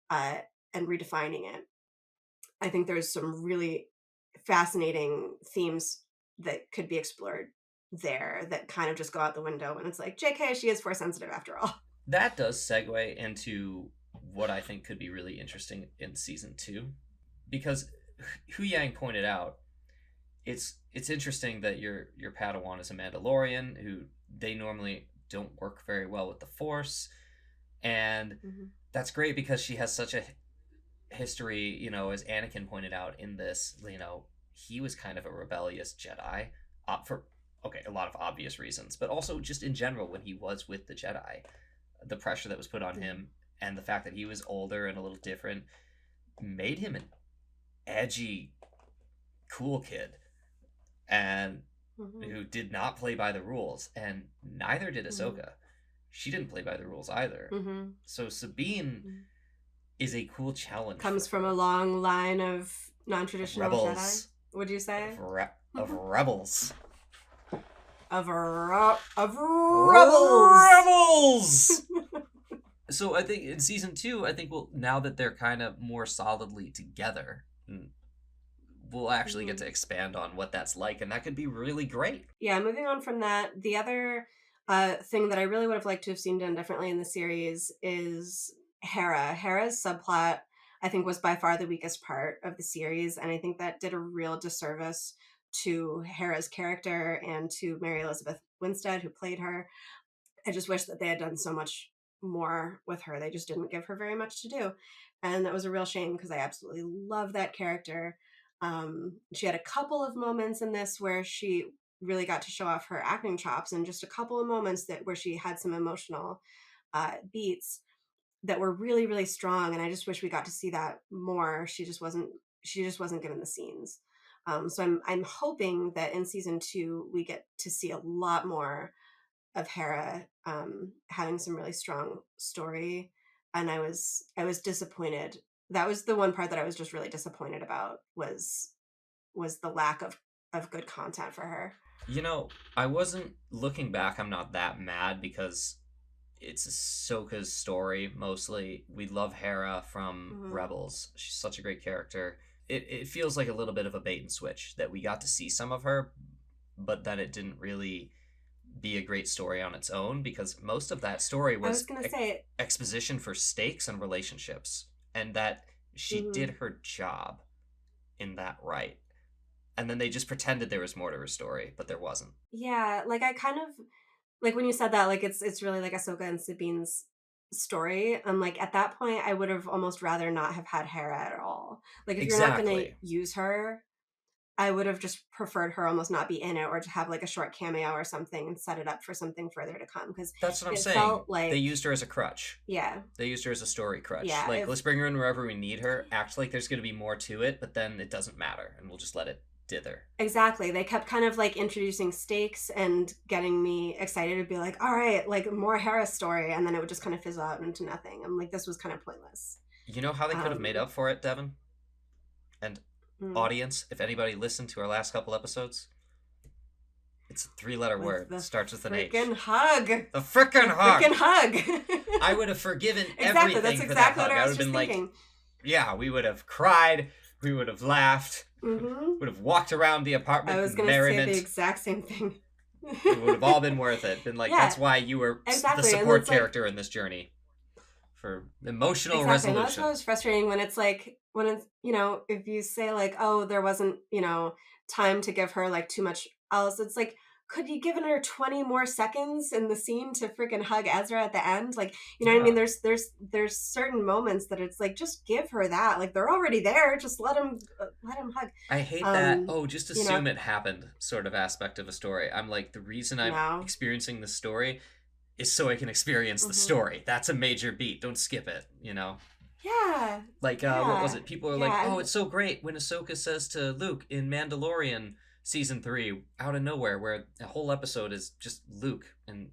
and redefining it. I think there's some really fascinating themes that could be explored there that kind of just go out the window when it's like, JK, she is Force sensitive after all.
That does segue into what I think could be really interesting in season 2, because Hu Yang pointed out it's interesting that your Padawan is a Mandalorian who they normally don't work very well with the Force, and that's great because she has such a history, as Anakin pointed out in this, he was kind of a rebellious Jedi, for a lot of obvious reasons, but also just in general when he was with the Jedi, the pressure that was put on him and the fact that he was older and a little different made him an edgy, cool kid, and who did not play by the rules, and neither did Ahsoka. She didn't play by the rules either. So Sabine is a cool challenge.
Comes from a long line of non-traditional Jedi, would you say?
Of rebels.
Of
rebels! So I think in season 2, now that they're kind of more solidly together, we'll actually get to expand on what that's like, and that could be really great.
Yeah, moving on from that, the other thing that I really would have liked to have seen done differently in the series is Hera. Hera's subplot, I think, was by far the weakest part of the series, and I think that did a real disservice to Hera's character and to Mary Elizabeth Winstead, who played her. I just wish that they had done so much more with her. They just didn't give her very much to do, and that was a real shame because I absolutely love that character. She had a couple of moments in this where she really got to show off her acting chops, and just a couple of moments where she had some emotional beats that were really, really strong, and I just wish we got to see that more. She just wasn't given the scenes. So I'm hoping that in season 2 we get to see a lot more of Hera having some really strong story, and I was disappointed. That was the one part that I was just really disappointed about, was the lack of good content for her.
I wasn't, looking back, I'm not that mad because it's Ahsoka's story mostly. We love Hera from Rebels. She's such a great character. It feels like a little bit of a bait and switch that we got to see some of her, but then it didn't really be a great story on its own, because most of that story was exposition for stakes and relationships, and that she did her job in that right. And then they just pretended there was more to her story, but there wasn't.
Yeah, like I kind of, like when you said that, like it's really like Ahsoka and Sabine's story. And like at that point, I would have almost rather not have had Hera at all. Like if you're not going to use her, I would have just preferred her almost not be in it, or to have like a short cameo or something and set it up for something further to come. Because
that's what I'm saying. Like, they used her as a crutch.
Yeah.
They used her as a story crutch.
Yeah,
like, let's bring her in wherever we need her. Act like there's going to be more to it, but then it doesn't matter, and we'll just let it dither.
Exactly. They kept kind of like introducing stakes and getting me excited to be like, all right, like more Hera story, and then it would just kind of fizzle out into nothing. I'm like, this was kind of pointless.
You know how they could have made up for it, Devan? And audience, if anybody listened to our last couple episodes, it's a 3-letter word. It starts with an H.
The frickin' hug.
I would have forgiven
exactly,
everything
that's
for
exactly
that hug.
What I
would have been
thinking.
Like, yeah, we would have cried, we would have laughed, would have walked around the apartment.
I was going to say the exact same thing.
It would have all been worth it. Been like, that's why you were the support character in this journey. For emotional resolution.
And that's what was frustrating when it's like, when it's, if you say like, oh, there wasn't, time to give her like too much else. It's like, could you given her 20 more seconds in the scene to freaking hug Ezra at the end? Like, what I mean? There's certain moments that it's like, just give her that. Like, they're already there. Just let him hug.
I hate that. Just assume it happened sort of aspect of a story. I'm like, the reason I'm experiencing the story is so I can experience the story. That's a major beat. Don't skip it,
Yeah.
Like, what was it? People are like, oh, it's so great when Ahsoka says to Luke in Mandalorian season 3, out of nowhere, where a whole episode is just Luke and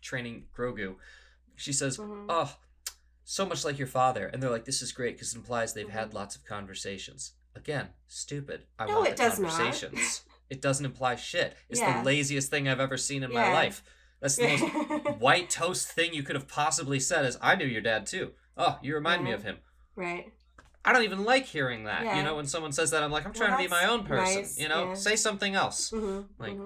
training Grogu. She says, oh, so much like your father. And they're like, this is great because it implies they've had lots of conversations. Again, stupid. I
No,
want
it
the
does not.
conversations. It doesn't imply shit. It's the
Yeah.
laziest thing I've ever seen in my
Yeah.
life. That's the most white toast thing you could have possibly said is, I knew your dad too. Oh, you remind me
Yeah.
of him.
Right.
I don't even like hearing that.
Yeah.
When someone says that, I'm like, I'm
Well,
trying to be my
that's
own person.
nice. Yeah.
Say something else. Like,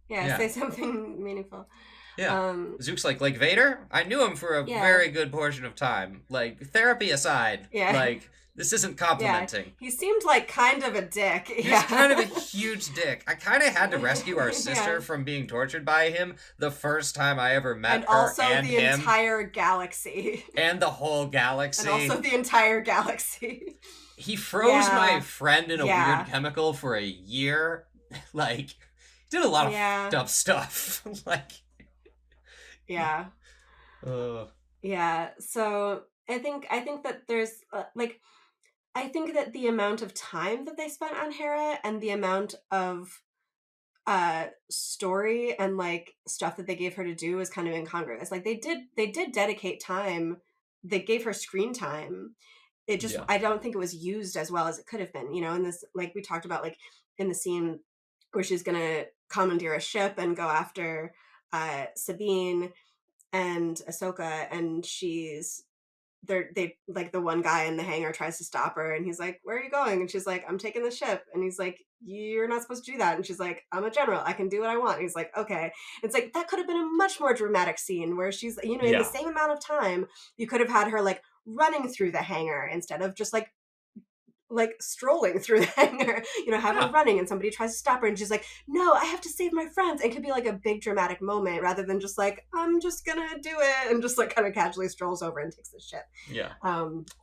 Yeah,
yeah.
say something meaningful.
Yeah. Zook's like Vader? I knew him for a very good portion of time. Like, therapy aside, like, this isn't complimenting.
Yeah. He seemed like kind of a dick.
He's kind of a huge dick. I kind of had to rescue our sister from being tortured by him the first time I ever met her
also
and
the
him.
Entire galaxy.
And the whole galaxy.
And also the entire galaxy.
He froze my friend in a weird chemical for a year. Like, did a lot of fucked up stuff. Like,
yeah. Yeah. So I think that there's I think that the amount of time that they spent on Hera and the amount of story and like stuff that they gave her to do was kind of incongruous. Like they did dedicate time. They gave her screen time. It just I don't think it was used as well as it could have been, in this, like we talked about, like in the scene where she's gonna commandeer a ship and go after Sabine and Ahsoka, and they like the one guy in the hangar tries to stop her and he's like, where are you going? And she's like, I'm taking the ship. And he's like, you're not supposed to do that. And she's like, I'm a general, I can do what I want. And he's like, okay. It's like that could have been a much more dramatic scene where she's in the same amount of time you could have had her like running through the hangar instead of just like strolling through the hangar, have her running and somebody tries to stop her and she's like, no, I have to save my friends. It could be like a big dramatic moment rather than just like, I'm just gonna do it, and just like kind of casually strolls over and takes the ship.
Yeah.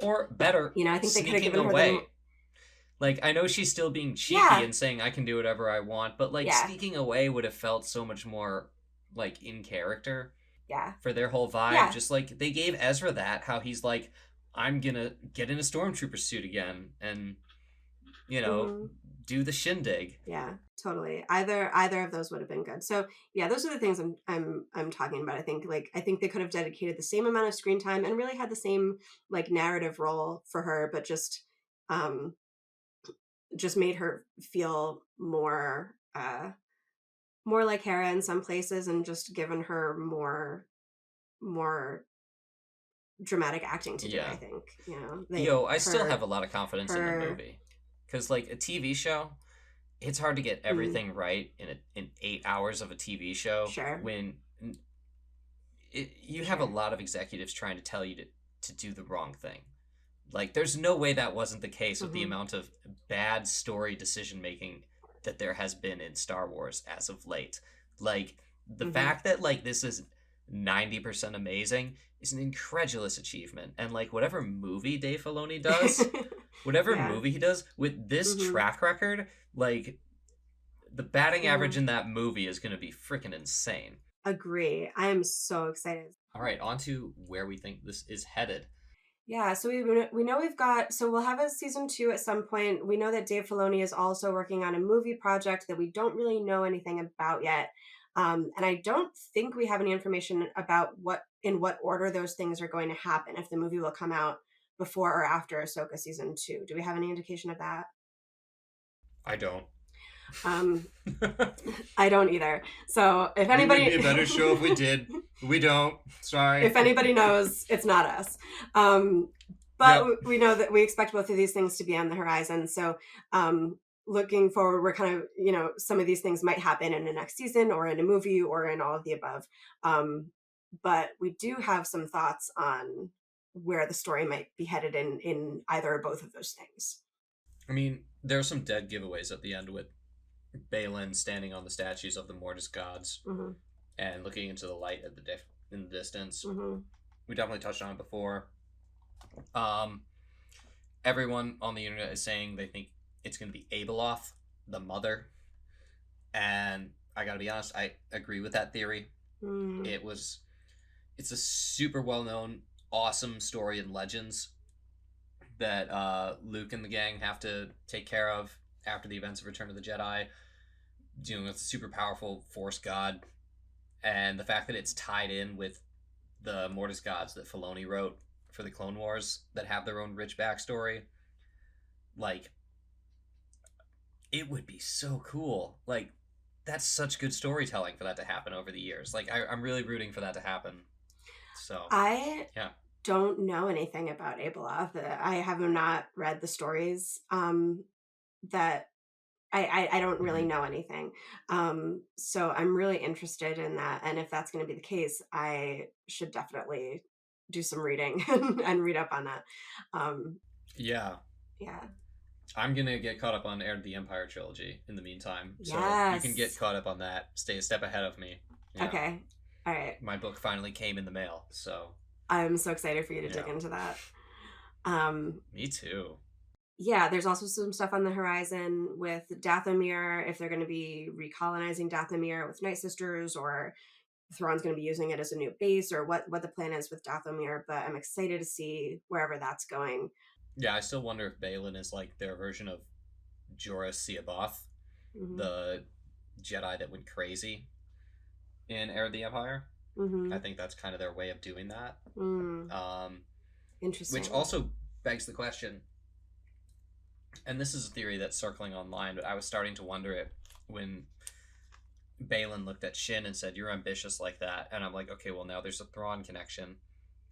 Or better,
I think they could have given
away.
her
like, I know she's still being cheeky and saying I can do whatever I want, but like sneaking away would have felt so much more like in character.
Yeah.
For their whole vibe. Yeah. Just like they gave Ezra that, how he's like, I'm gonna get in a stormtrooper suit again and do the shindig.
Yeah, totally. Either of those would have been good. So yeah, those are the things I'm talking about. I think they could have dedicated the same amount of screen time and really had the same like narrative role for her, but just made her feel more like Hera in some places, and just given her more dramatic acting to do. I think
I still have a lot of confidence in the movie, because like a TV show, it's hard to get everything right in 8 hours of a TV show.
Sure.
When you have a lot of executives trying to tell you to do the wrong thing. Like, there's no way that wasn't the case with the amount of bad story decision making that there has been in Star Wars as of late. Like, the fact that like this is 90% amazing is an incredulous achievement. And like whatever movie Dave Filoni does, movie he does with this track record, like the batting average in that movie is going to be freaking insane.
Agree. I am so excited.
All right, on to where we think this is headed.
Yeah, so we know we'll have a season 2 at some point. We know that Dave Filoni is also working on a movie project that we don't really know anything about yet. And I don't think we have any information about in what order those things are going to happen, if the movie will come out before or after Ahsoka season 2. Do we have any indication of that?
I don't.
I don't either. So if anybody,
it would be a better show if we did. We don't. Sorry.
If anybody knows, it's not us. But we know that we expect both of these things to be on the horizon. So looking forward, we're kind of, some of these things might happen in the next season or in a movie or in all of the above. But we do have some thoughts on where the story might be headed in either or both of those things.
I mean, there are some dead giveaways at the end with Balin standing on the statues of the Mortis gods and looking into the light at in the distance. We definitely touched on it before. Everyone on the internet is saying they think it's going to be Abeloth, the mother. And I gotta be honest, I agree with that theory. It's a super well-known, awesome story in Legends that Luke and the gang have to take care of after the events of Return of the Jedi, dealing with a super powerful Force god, and the fact that it's tied in with the Mortis gods that Filoni wrote for the Clone Wars that have their own rich backstory. Like, it would be so cool. Like, that's such good storytelling for that to happen over the years. Like, I'm really rooting for that to happen. So,
I
yeah.
don't know anything about Abeloth. I have not read the stories that I don't really
Mhm.
know anything. So I'm really interested in that. And if that's going to be the case, I should definitely do some reading and read up on that. Um,
Yeah.
yeah.
I'm going to get caught up on Heir of the Empire trilogy in the meantime. So you can get
Yes.
caught up on that. Stay a step ahead of me. Yeah.
Okay. All right.
My book finally came in the mail. So,
I'm so excited for you to dig
yeah.
into that. Um,
Me too.
yeah, there's also some stuff on the horizon with Dathomir, if they're going to be recolonizing Dathomir with Night Sisters, or Thrawn's going to be using it as a new base, or what the plan is with Dathomir. But I'm excited to see wherever that's going.
Yeah, I still wonder if Balin is like their version of Jorah C'baoth,
Mm-hmm.
the Jedi that went crazy in Heir of the Empire.
Mm-hmm.
I think that's kind of their way of doing that.
Mm.
Um, which
Interesting.
also begs the question, and this is a theory that's circling online, but I was starting to wonder it when Balin looked at Shin and said, "You're ambitious like that," and I'm like, okay, well now there's a Thrawn connection,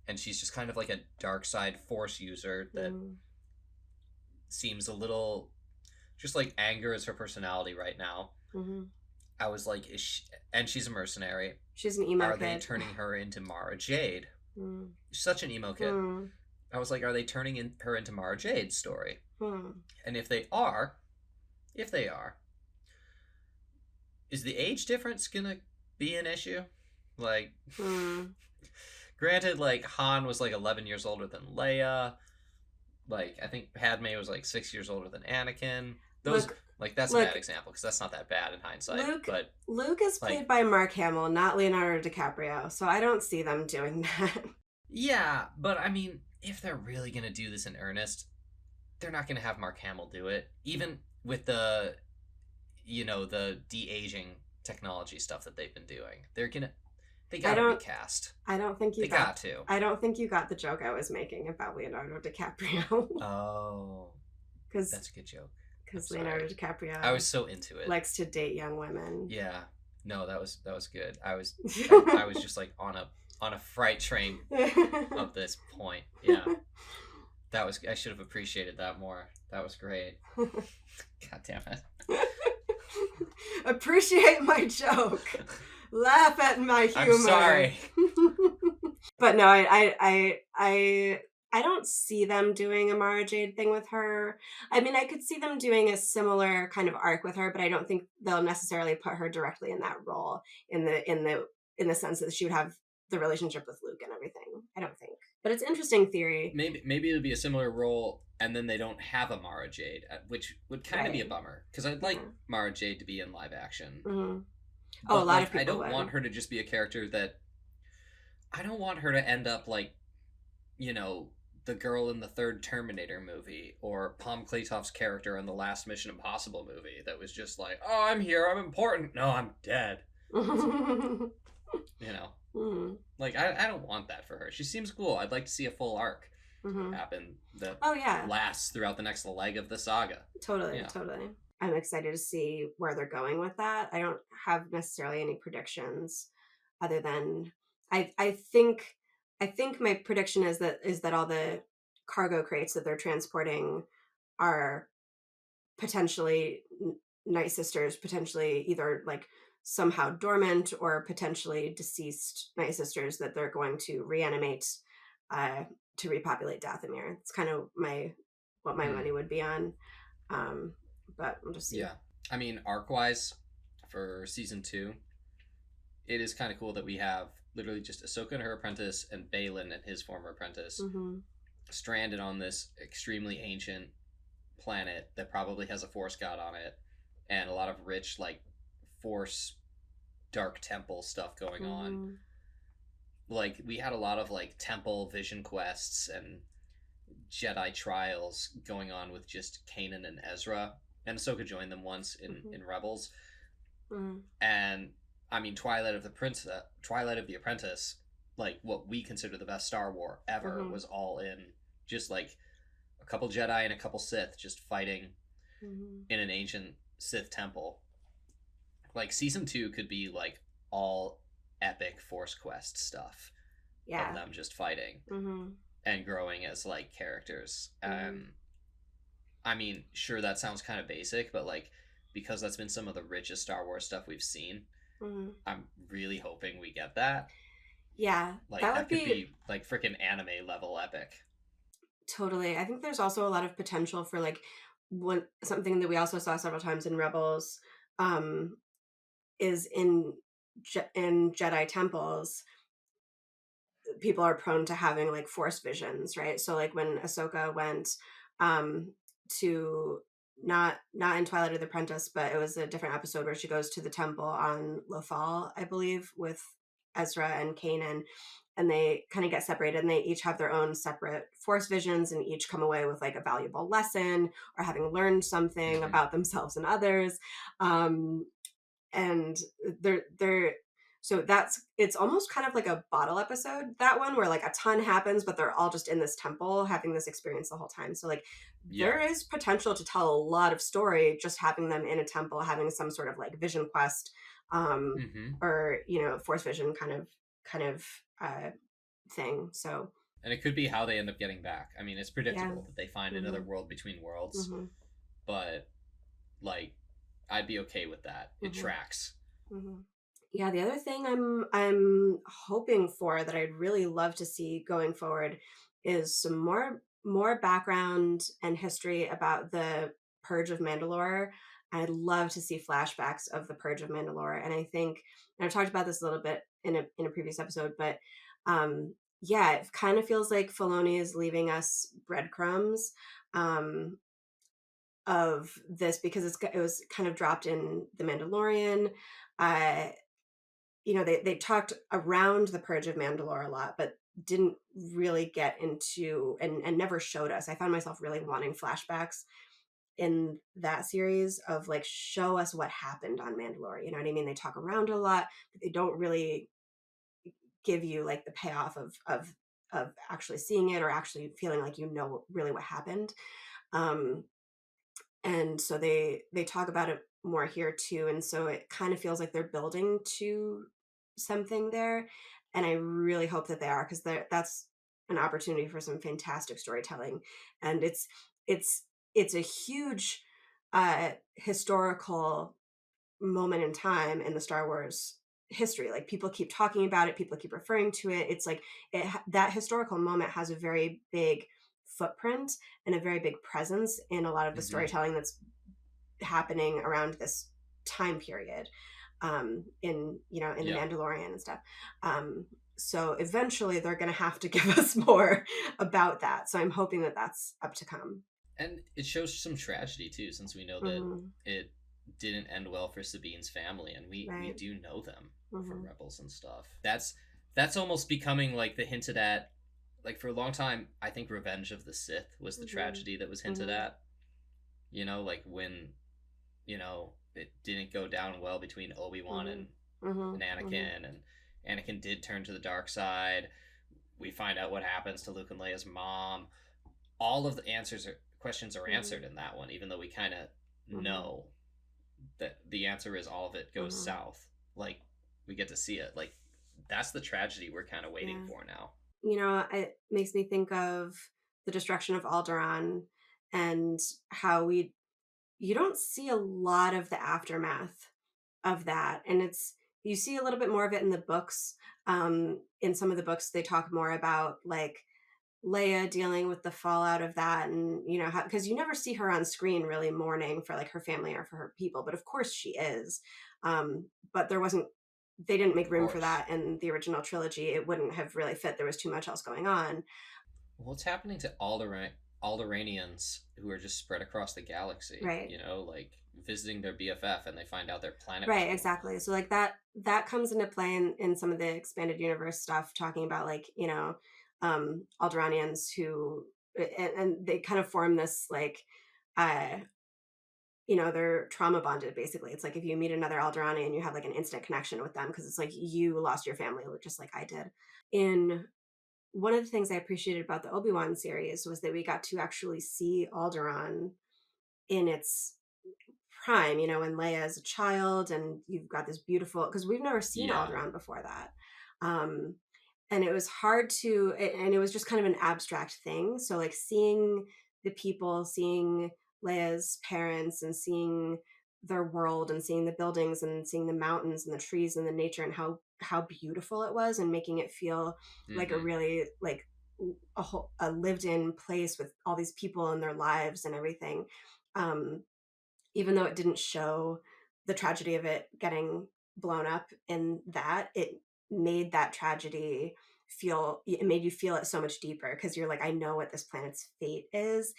and she's just kind of like a dark side Force user that
Mm.
seems a little just like anger is her personality right now.
Mm-hmm.
I was like, is she, and she's a mercenary.
She's an emo
Are they
kid.
turning her into Mara Jade?
Mm.
Such an emo kid.
Mm.
I was like, are they turning her into Mara Jade's story?
Mm.
And if they are, is the age difference gonna be an issue? Like,
Mm.
granted, like Han was like 11 years older than Leia. Like, I think Padme was like 6 years older than Anakin. Those
Look,
like that's a
look,
bad example because that's not that bad in hindsight.
Luke.
But
Luke is
like,
played by Mark Hamill, not Leonardo DiCaprio, so I don't see them doing that.
yeah, but I mean, if they're really gonna do this in earnest, they're not gonna have Mark Hamill do it. Even with the, the de aging technology stuff that they've been doing, they
I
gotta
don't.
recast.
I don't think you
They
got.
got to.
I don't think you got the joke I was making about Leonardo DiCaprio.
Oh,
Because
that's a good joke.
Leonardo DiCaprio
I was so into it.
likes to date young women.
Yeah. No, that was good. I was just like on a freight train of this point. Yeah. I should have appreciated that more. That was great. God damn it.
Appreciate my joke. Laugh at my humor.
I'm sorry.
But no, I don't see them doing a Mara Jade thing with her. I mean, I could see them doing a similar kind of arc with her, but I don't think they'll necessarily put her directly in that role in the sense that she would have the relationship with Luke and everything. I don't think. But it's interesting theory.
Maybe it'll be a similar role, and then they don't have a Mara Jade, which would kind of be a bummer because I'd like Mara Jade to be in live action.
Mm-hmm.
But,
a lot of people
I don't
would.
want her to just be a character that. I don't want her to end up like, the girl in the third Terminator movie, or Pom Kletoff's character in the last Mission Impossible movie that was just like, oh, I'm here, I'm important. No, I'm dead.
Mm-hmm.
Like, I don't want that for her. She seems cool. I'd like to see a full arc happen that lasts throughout the next leg of the saga.
Totally. I'm excited to see where they're going with that. I don't have necessarily any predictions other than I think my prediction is that all the cargo crates that they're transporting are potentially Night Sisters, potentially either like somehow dormant or potentially deceased Night Sisters that they're going to reanimate to repopulate Dathomir. It's kind of what my money would be on. But we'll just see.
Yeah. I mean, arc-wise, for season 2, it is kind of cool that we have literally just Ahsoka and her apprentice and Balin and his former apprentice stranded on this extremely ancient planet that probably has a Force god on it and a lot of rich, like, Force Dark Temple stuff going on. Like, we had a lot of, like, temple vision quests and Jedi trials going on with just Kanan and Ezra. And Ahsoka joined them once in Rebels. And I mean, Twilight of the Apprentice like what we consider the best Star War ever
Mm-hmm.
was all in just like a couple Jedi and a couple Sith just fighting
Mm-hmm.
in an ancient Sith temple. Like season 2 could be like all epic Force Quest stuff of
Yeah.
them just fighting
Mm-hmm.
and growing as like characters.
Mm-hmm.
I mean, sure that sounds kind of basic, but like because that's been some of the richest Star Wars stuff we've seen,
Mm-hmm.
I'm really hoping we get that.
Yeah,
Like
that would
that could
be
be like freaking anime level epic.
totally. I think there's also a lot of potential for like one something that we also saw several times in Rebels, um, is in Jedi temples people are prone to having like force visions, right? So like when Ahsoka went um to not in Twilight of the Apprentice, but it was a different episode where she goes to the temple on Lothal, I believe, with Ezra and Kanan, and they kind of get separated and they each have their own separate force visions and each come away with like a valuable lesson or having learned something
Mm-hmm.
about themselves and others. Um, and they're so that's it's almost kind of like a bottle episode, that one, where like a ton happens but they're all just in this temple having this experience the whole time. So like
Yeah.
there is potential to tell a lot of story just having them in a temple having some sort of like vision quest,
Mm-hmm.
or force vision kind of uh thing. So
And it could be how they end up getting back. I mean, it's
yeah.
predictable that they find another
Mm-hmm.
world between worlds,
Mm-hmm.
but like I'd be okay with that. It
Mm-hmm.
tracks.
Mm-hmm. Yeah, the other thing I'm hoping for that I'd really love to see going forward is some more background and history about the Purge of Mandalore. I'd love to see flashbacks of the Purge of Mandalore, and I think, and I've talked about this a little bit in a previous episode, but yeah, it kind of feels like Filoni is leaving us breadcrumbs um, of this because it was kind of dropped in the Mandalorian. Uh, they talked around the Purge of Mandalore a lot, but didn't really get into and never showed us. I found myself really wanting flashbacks in that series of like show us what happened on Mandalore. You know what I mean? They talk around a lot, but they don't really give you like the payoff of actually seeing it or actually feeling like really what happened. Um, and so they talk about it more here too, and so it kind of feels like they're building to something there, and I really hope that they are, because that's an opportunity for some fantastic storytelling. And it's a huge historical moment in time in the Star Wars history. Like people keep talking about it, people keep referring to it. It's like that historical moment has a very big footprint and a very big presence in a lot of the
Mm-hmm.
storytelling that's happening around this time period, in the
Yeah.
Mandalorian and stuff. Um, so eventually they're going to have to give us more about that. So I'm hoping that that's up to come.
And it shows some tragedy too, since we know that
Hmm.
it didn't end well for Sabine's family, and we
Right.
do know them from
Hmm.
Rebels and stuff. That's almost becoming like the hinted at. Like for a long time, I think Revenge of the Sith was the
Hmm.
tragedy that was hinted
Hmm.
at. Like when it didn't go down well between Obi Wan
Hmm.
and
Hmm. Hmm.
Anakin, and Anakin did turn to the dark side. We find out what happens to Luke and Leia's mom. All of the questions are
Hmm.
answered in that one, even though we kind of
Hmm.
know that the answer is all of it goes
Hmm.
south. Like we get to see it. Like that's the tragedy we're kind of waiting
Yeah.
for now.
It makes me think of the destruction of Alderaan and how you don't see a lot of the aftermath of that. And you see a little bit more of it in the books. In some of the books, they talk more about like Leia dealing with the fallout of that, and because you never see her on screen really mourning for like her family or for her people, but of course she is. But they didn't make
Of
room for
course.
that in the original trilogy. It wouldn't have really fit. There was too much else going on.
What's happening to Alderanians who are just spread across the galaxy?
Right.
Like visiting their BFF and they find out their planet was
Right,
blown up.
exactly. So like that comes into play in some of the expanded universe stuff, talking about like Alderanians who, and they kind of form this like uh they're trauma bonded basically. It's like if you meet another Alderani and you have like an instant connection with them because it's like you lost your family just like I did. In one of the things I appreciated about the Obi-Wan series was that we got to actually see Alderaan in its prime, when Leia is a child and you've got this beautiful, because we've never seen
Yeah.
Alderaan before that. And it was hard to, and it was just kind of an abstract thing. So like seeing the people, seeing Leia's parents and seeing their world and seeing the buildings and seeing the mountains and the trees and the nature and how beautiful it was and making it feel like a
Mm-hmm.
really like a lived in place with all these people and their lives and everything. Even though it didn't show the tragedy of it getting blown up in that, it made that tragedy it made you feel it so much deeper because you're like, I know what this planet's fate is.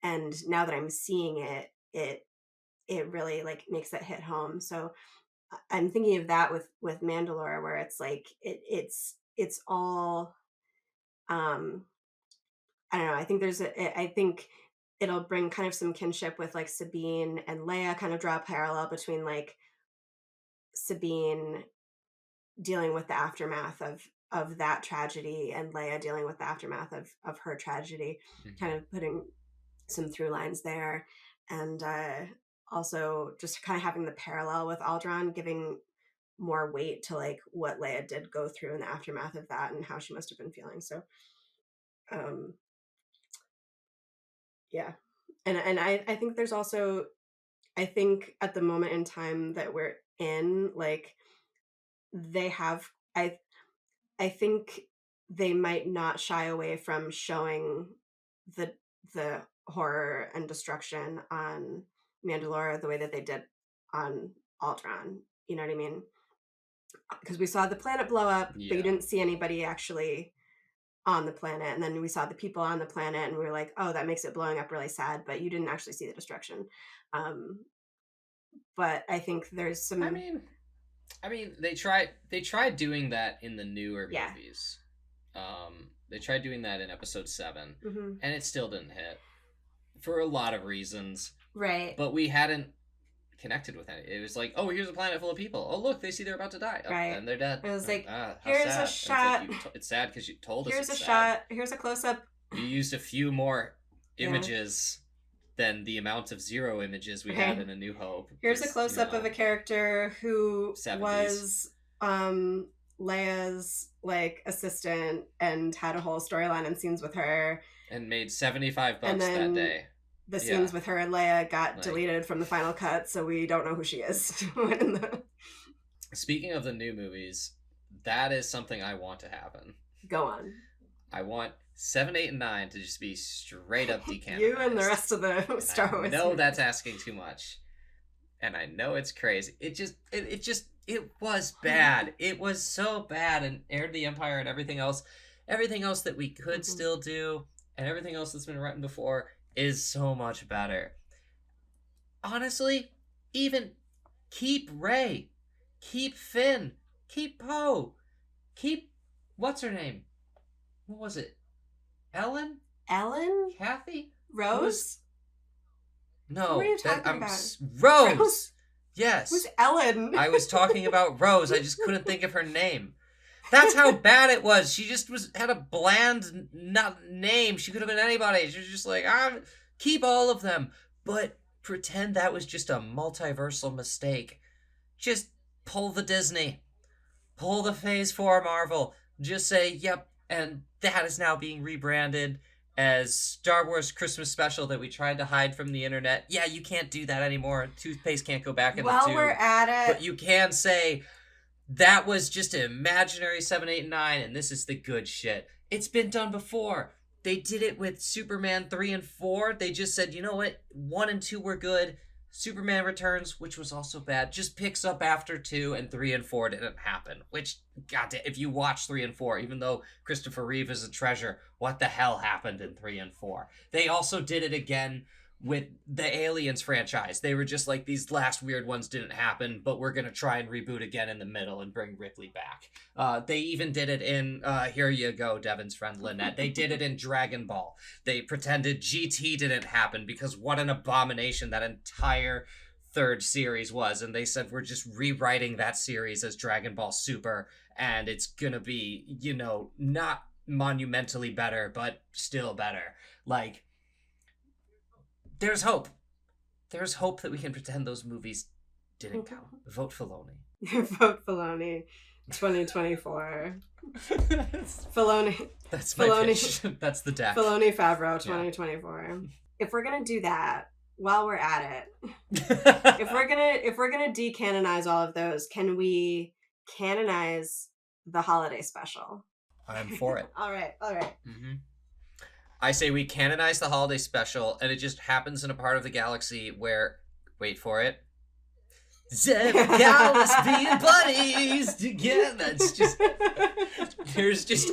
And now that I'm seeing it, it really like makes it hit home. So I'm thinking of that with Mandalore, where it's like it's all I don't know. I think I think it'll bring kind of some kinship with like Sabine and Leia, kind of draw a parallel between like Sabine dealing with the aftermath of that tragedy and Leia dealing with the aftermath of her tragedy,
Mm-hmm.
kind of putting some through lines there. And also just kind of having the parallel with Alderaan, giving more weight to like what Leia did go through in the aftermath of that and how she must have been feeling. So um yeah. And I think there's also, I think at the moment in time that we're in, like they have I think they might not shy away from showing the the horror and destruction on Mandalore the way that they did on Alderaan. You know what I mean? Because we saw the planet blow up, but you
Yeah.
didn't see anybody actually on the planet. And then we saw the people on the planet, and we were like, oh, that makes it blowing up really sad, but you didn't actually see the destruction. Um, but I think there's
I
some,
mean, they tried doing that in the newer
yeah.
movies. They tried doing that in episode 7,
Mm-hmm.
and it still didn't hit for a lot of reasons.
Right.
But we hadn't connected with it. It was like, oh, here's a planet full of people. Oh, look, they see they're about to die. Oh,
Right.
and they're dead.
It was like,
How
here's a
sad. And it's like
shot.
it's sad because you told us
Here's
it's
a
sad.
shot. Here's a close up.
You used a few more
Yeah.
images than the amount of 0 images we
Okay.
had in A New Hope.
Here's a close up of a character who
70s.
was Leia's like assistant and had a whole storyline and scenes with her.
And made $75
And then
that day.
The scenes with her and Leia got
Like-
deleted from the final cut, so we don't know who she is.
Speaking of the new movies, that is something I want to happen.
Go on.
I want 7, 8, and 9 to just be straight up decanonized.
You and the rest of the
And
Star Wars.
I know that's asking too much, and I know it's crazy. It was bad. It was so bad, and Heir to the Empire and everything else that we could still do, and everything else that's been written before is so much better. Honestly, even keep Rey, keep Finn, keep Poe, keep what's her name? What was it? Ellen? Kathy?
Rose?
No,
Who are you talking about?
Rose. Yes.
Who's Ellen?
I was talking about Rose. I just couldn't think of her name. That's how bad it was. She just had a bland name. She could have been anybody. She was just like, keep all of them, but pretend that was just a multiversal mistake. Just pull the Disney. Pull the Phase 4 Marvel. Just say, yep, and that is now being rebranded as Star Wars Christmas Special that we tried to hide from the internet. Yeah, you can't do that anymore. Toothpaste can't go back in the tube.
While we're at it.
But you can say, that was just an imaginary 7, 8, and 9, and this is the good shit. It's been done before. They did it with Superman 3 and 4. They just said, you know what? 1 and 2 were good. Superman Returns, which was also bad, just picks up after 2, and 3 and 4 didn't happen. Which, goddamn, if you watch 3 and 4, even though Christopher Reeve is a treasure, what the hell happened in 3 and 4? They also did it again with the Aliens franchise. They were just like, these last weird ones didn't happen, but we're gonna try and reboot again in the middle and bring Ripley back. They even did it in Here You Go, Devin's friend Lynette. They did it in Dragon Ball. They pretended GT didn't happen because what an abomination that entire third series was, and they said we're just rewriting that series as Dragon Ball Super, and it's gonna be, not monumentally better, but still better. Like, there's hope. There's hope that we can pretend those movies didn't count. Vote Filoni.
Vote Filoni. 2024. Filoni.
That's my pitch. That's the deck.
Filoni Favreau 2024. Yeah. If we're gonna do that, while we're at it, if we're gonna decanonize all of those, can we canonize the holiday special?
I'm for it.
All right.
Mm-hmm. I say we canonize the holiday special, and it just happens in a part of the galaxy where, wait for it, seven countless being buddies together. It's just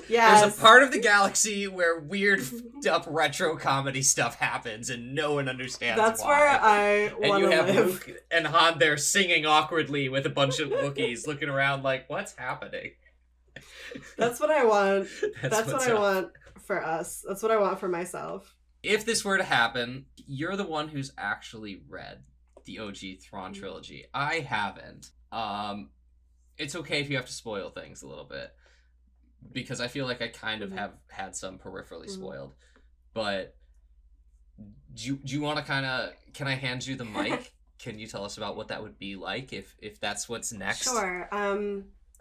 there's a part of the galaxy where weird up retro comedy stuff happens and no one understands
That's
why.
where I want to live. And you have
Luke and Han there singing awkwardly with a bunch of Wookiees looking around like, what's happening?
That's what I want. That's what I want for us. That's what I want for myself.
If this were to happen, you're the one who's actually read the OG Thrawn trilogy. I haven't. It's okay if you have to spoil things a little bit, because I feel like I kind of have had some peripherally spoiled. But do you want to can I hand you the mic? Can you tell us about what that would be like if that's what's next?
Sure.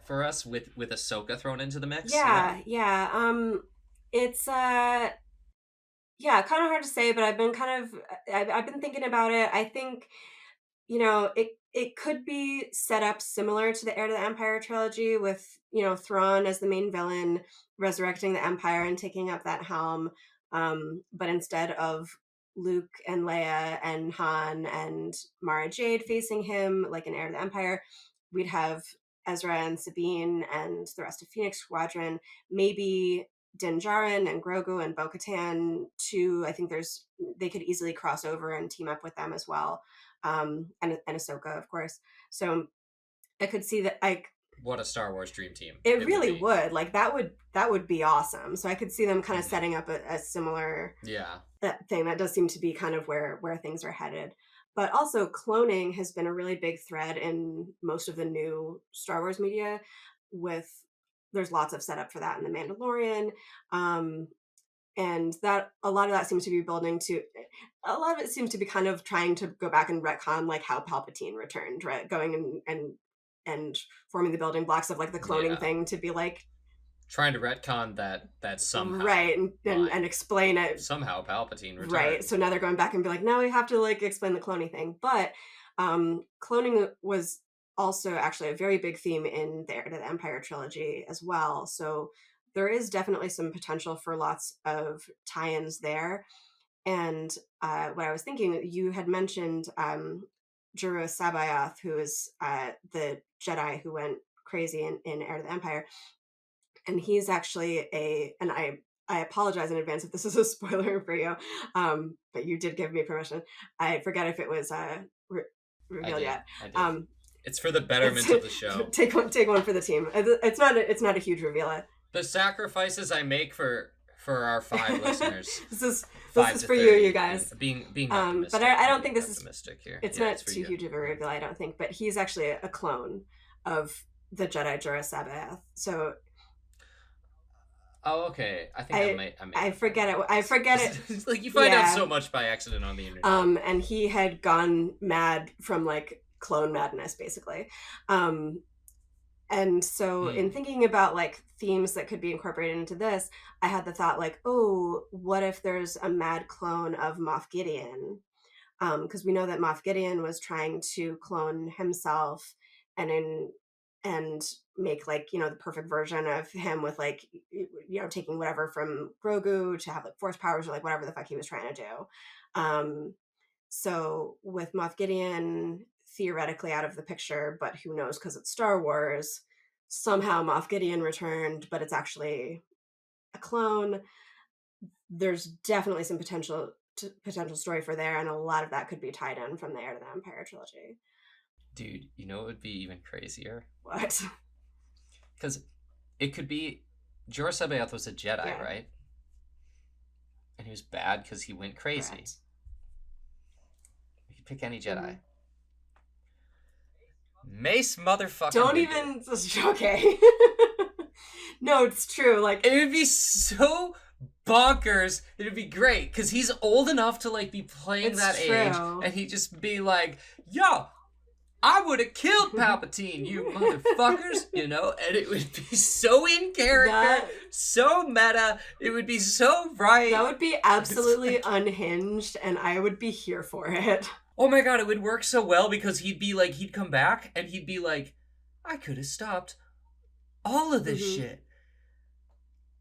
For us with Ahsoka thrown into the mix?
Yeah. It's kind of hard to say, but I've been thinking about it. I think, it could be set up similar to the Heir to the Empire trilogy with, Thrawn as the main villain, resurrecting the Empire and taking up that helm. But instead of Luke and Leia and Han and Mara Jade facing him like an Heir to the Empire, we'd have Ezra and Sabine and the rest of Phoenix Squadron, maybe Din Djarin and Grogu and Bo-Katan too. I think they could easily cross over and team up with them as well. And Ahsoka, of course. So I could see that, like,
what a Star Wars dream team.
It really would. Like, that would be awesome. So I could see them kind of setting up a similar thing. That does seem to be kind of where things are headed. But also, cloning has been a really big thread in most of the new Star Wars media. There's lots of setup for that in The Mandalorian. And that a lot of that seems to be building to, a lot of it seems to be kind of trying to go back and retcon like how Palpatine returned, right? Going and forming the building blocks of like the cloning thing to be like
trying to retcon that somehow,
right, and explain it.
Somehow Palpatine returned.
Right. So now they're going back and be like, now we have to like explain the cloning thing. But cloning was also actually a very big theme in the Heir to the Empire trilogy as well. So there is definitely some potential for lots of tie-ins there. And what I was thinking, you had mentioned Juru Sabayoth, who is the Jedi who went crazy in Heir to the Empire. And he's actually and I apologize in advance if this is a spoiler for you, but you did give me permission. I forget if it was revealed yet.
I did. It's for the betterment of the show.
Take one for the team. It's not a huge reveal.
The sacrifices I make for our 5 listeners.
This is for you guys.
Being
but I don't think this is
here.
It's not too huge of a reveal, I don't think. But he's actually a clone of the Jedi Juru Sabayoth. So.
Oh, okay. I think
I forget it. I forget it.
Like, you find out so much by accident on the internet.
And he had gone mad from like clone madness, basically. And so in thinking about like themes that could be incorporated into this, I had the thought like, oh, what if there's a mad clone of Moff Gideon? Because we know that Moff Gideon was trying to clone himself and make like, the perfect version of him with like, taking whatever from Grogu to have like force powers or like whatever the fuck he was trying to do. So with Moff Gideon theoretically out of the picture, but who knows, because it's Star Wars, somehow Moff Gideon returned, but it's actually a clone. There's definitely some potential potential story for there, and a lot of that could be tied in from the Heir to the Empire trilogy.
Dude, you know what would be even crazier?
What?
Because it could be Jorah Sabaoth was a Jedi,
Yeah.
right? And he was bad because he went crazy.
Correct.
You could pick any Jedi.
Mhm.
Mace motherfucking
Don't
Windu.
even. Okay. No, it's true. Like,
It would be so bonkers. It would be great because he's old enough to like be playing
It's
that
true.
age, and he'd just be like, "Yo, I would have killed Palpatine, you motherfuckers," you know, and it would be so in character, so meta. It would be so right.
That would be absolutely unhinged, and I would be here for it.
Oh my god, it would work so well because he'd come back and he'd be like, "I could have stopped all of this shit.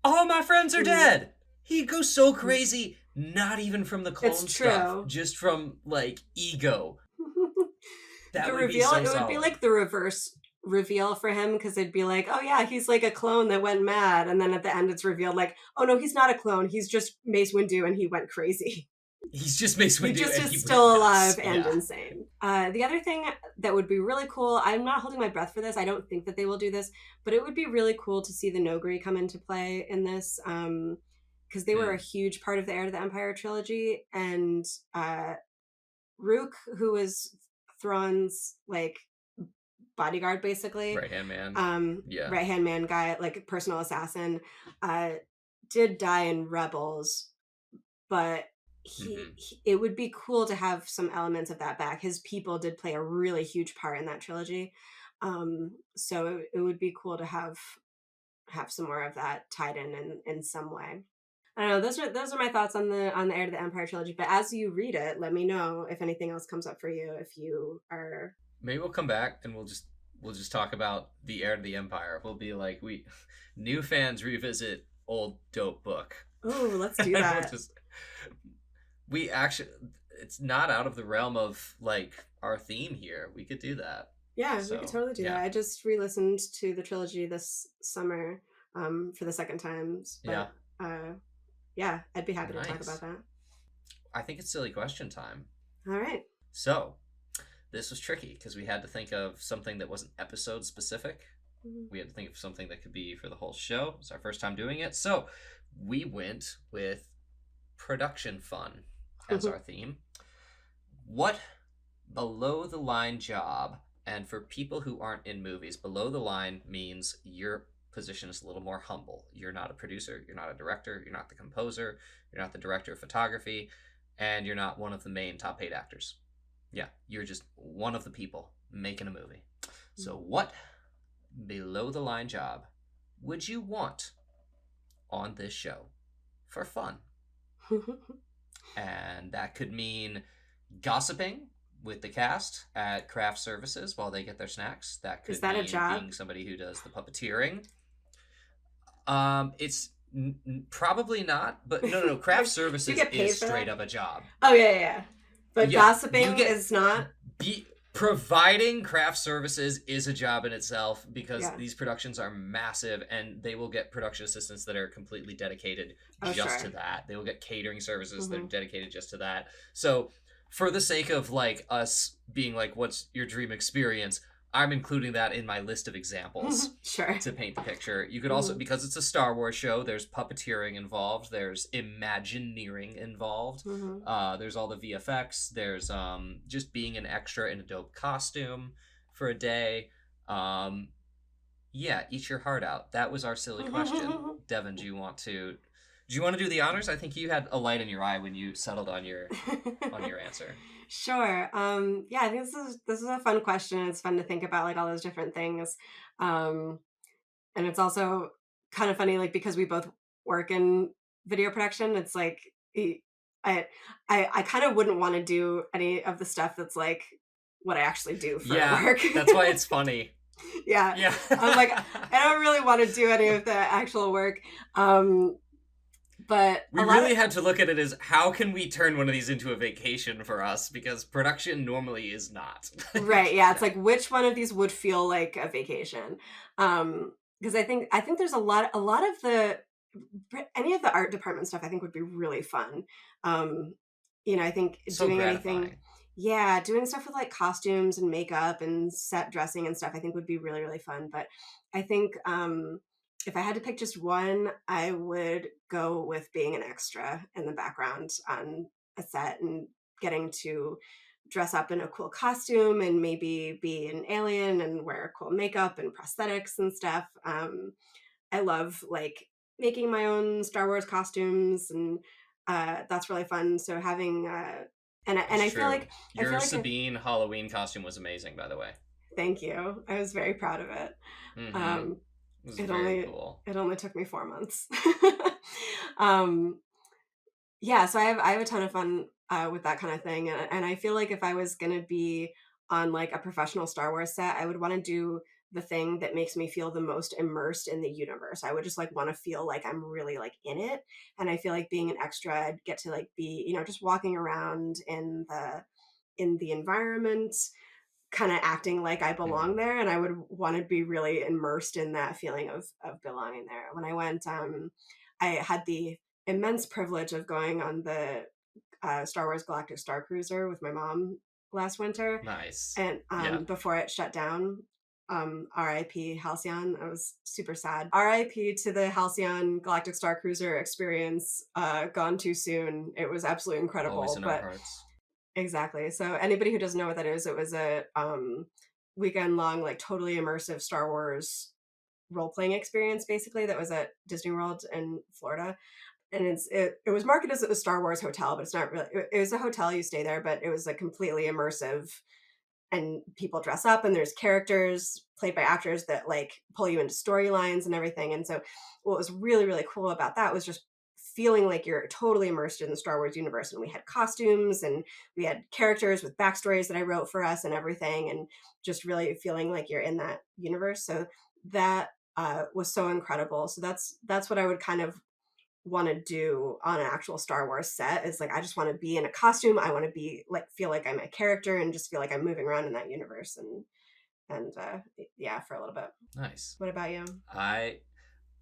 All my friends are dead." He'd go so crazy, not even from the clone stuff, just from like ego.
That the reveal, it would be like the reverse reveal for him, because it'd be like, oh yeah, he's like a clone that went mad, and then at the end it's revealed like, oh no, he's not a clone, he's just Mace Windu and he went crazy.
He's just Mace Windu.
He just is still alive and insane. The other thing that would be really cool, I'm not holding my breath for this, I don't think that they will do this, but it would be really cool to see the Nogri come into play in this, because they were a huge part of the Heir to the Empire trilogy, and Rook, who was Thrawn's like bodyguard, basically
right hand man,
right hand man guy, like personal assassin, did die in Rebels, but it would be cool to have some elements of that back. His people did play a really huge part in that trilogy, so it would be cool to have some more of that tied in some way. I don't know. Those are my thoughts on the Heir to the Empire trilogy. But as you read it, let me know if anything else comes up for you. If you are,
maybe we'll come back and we'll just talk about the Heir to the Empire. We'll be like, new fans revisit old dope book.
Oh, let's do that.
We actually, it's not out of the realm of like our theme here. We could do that.
Yeah, we could totally do that. I just re-listened to the trilogy this summer for the second time. But, yeah, I'd be happy to talk about that.
I think it's silly question time.
All right.
So, this was tricky because we had to think of something that wasn't episode specific. We had to think of something that could be for the whole show. It's our first time doing it. So, we went with production fun as our theme. What below the line job, and for people who aren't in movies, below the line means your position is a little more humble. You're not a producer, you're not a director, you're not the composer, you're not the director of photography, and you're not one of the main top paid actors. Yeah, you're just one of the people making a movie. So what below the line job would you want on this show for fun? And that could mean gossiping with the cast at craft services while they get their snacks. That could mean a job? Being somebody who does the puppeteering. It's probably not, but no. Craft services is straight up a job.
Oh yeah. But gossiping is not.
Providing craft services is a job in itself because these productions are massive, and they will get production assistants that are completely dedicated to that. They will get catering services that are dedicated just to that. So for the sake of like us being like, what's your dream experience? I'm including that in my list of examples to paint the picture. You could also, because it's a Star Wars show, there's puppeteering involved, there's Imagineering involved, there's all the VFX, there's just being an extra in a dope costume for a day. Yeah, eat your heart out. That was our silly question. Devan, do you want to do the honors? I think you had a light in your eye when you settled on your answer.
Sure. Yeah, I think this is a fun question. It's fun to think about like all those different things. And it's also kind of funny, like, because we both work in video production, it's like I kind of wouldn't want to do any of the stuff that's like what I actually do for work.
That's why it's funny.
Yeah. I'm like, I don't really want to do any of the actual work. But
we really had to look at it as, how can we turn one of these into a vacation for us? Because production normally is not.
Right. Yeah. It's like, which one of these would feel like a vacation? Because I think there's a lot of any of the art department stuff I think would be really fun. I think
So
doing anything,
gratifying.
yeah, doing stuff with like costumes and makeup and set dressing and stuff, I think would be really, really fun. But I think if I had to pick just one, I would go with being an extra in the background on a set and getting to dress up in a cool costume and maybe be an alien and wear cool makeup and prosthetics and stuff. I love like making my own Star Wars costumes, and that's really fun. So having and
It's
I feel
true.
like
Your
if,
Sabine Halloween costume was amazing, by the way.
thank you. I was very proud of it.
Mm-hmm.
Um,
It was
it
very
only
cool.
it only took me 4 months. um, yeah, so I have a ton of fun with that kind of thing, and I feel like if I was gonna be on like a professional Star Wars set, I would want to do the thing that makes me feel the most immersed in the universe. I would just like want to feel like I'm really like in it, and I feel like being an extra, I'd get to like be just walking around in the environment, kind of acting like I
Mm-hmm.
belong there, and I would want to be really immersed in that feeling of belonging there. When I went, I had the immense privilege of going on the Star Wars Galactic Star Cruiser with my mom last winter,
Nice.
and
Yeah.
before it shut down. RIP Halcyon. I was super sad. RIP to the Halcyon Galactic Star Cruiser experience. Gone too soon. It was absolutely
Always
incredible,
in our
but
hearts.
exactly. So anybody who doesn't know what that is, it was a weekend long, like totally immersive Star Wars role playing experience, basically, that was at Disney World in Florida. And it was marketed as a Star Wars hotel, but it's not really. It was a hotel, you stay there, but it was a completely immersive, and people dress up, and there's characters played by actors that like pull you into storylines and everything. And so what was really, really cool about that was just feeling like you're totally immersed in the Star Wars universe. And we had costumes and we had characters with backstories that I wrote for us and everything, and just really feeling like you're in that universe. So that was so incredible. So that's what I would kind of want to do on an actual Star Wars set, is like I just want to be in a costume. I want to be like feel like I'm a character and just feel like I'm moving around in that universe, and yeah, for a little bit.
Nice.
What about you?
I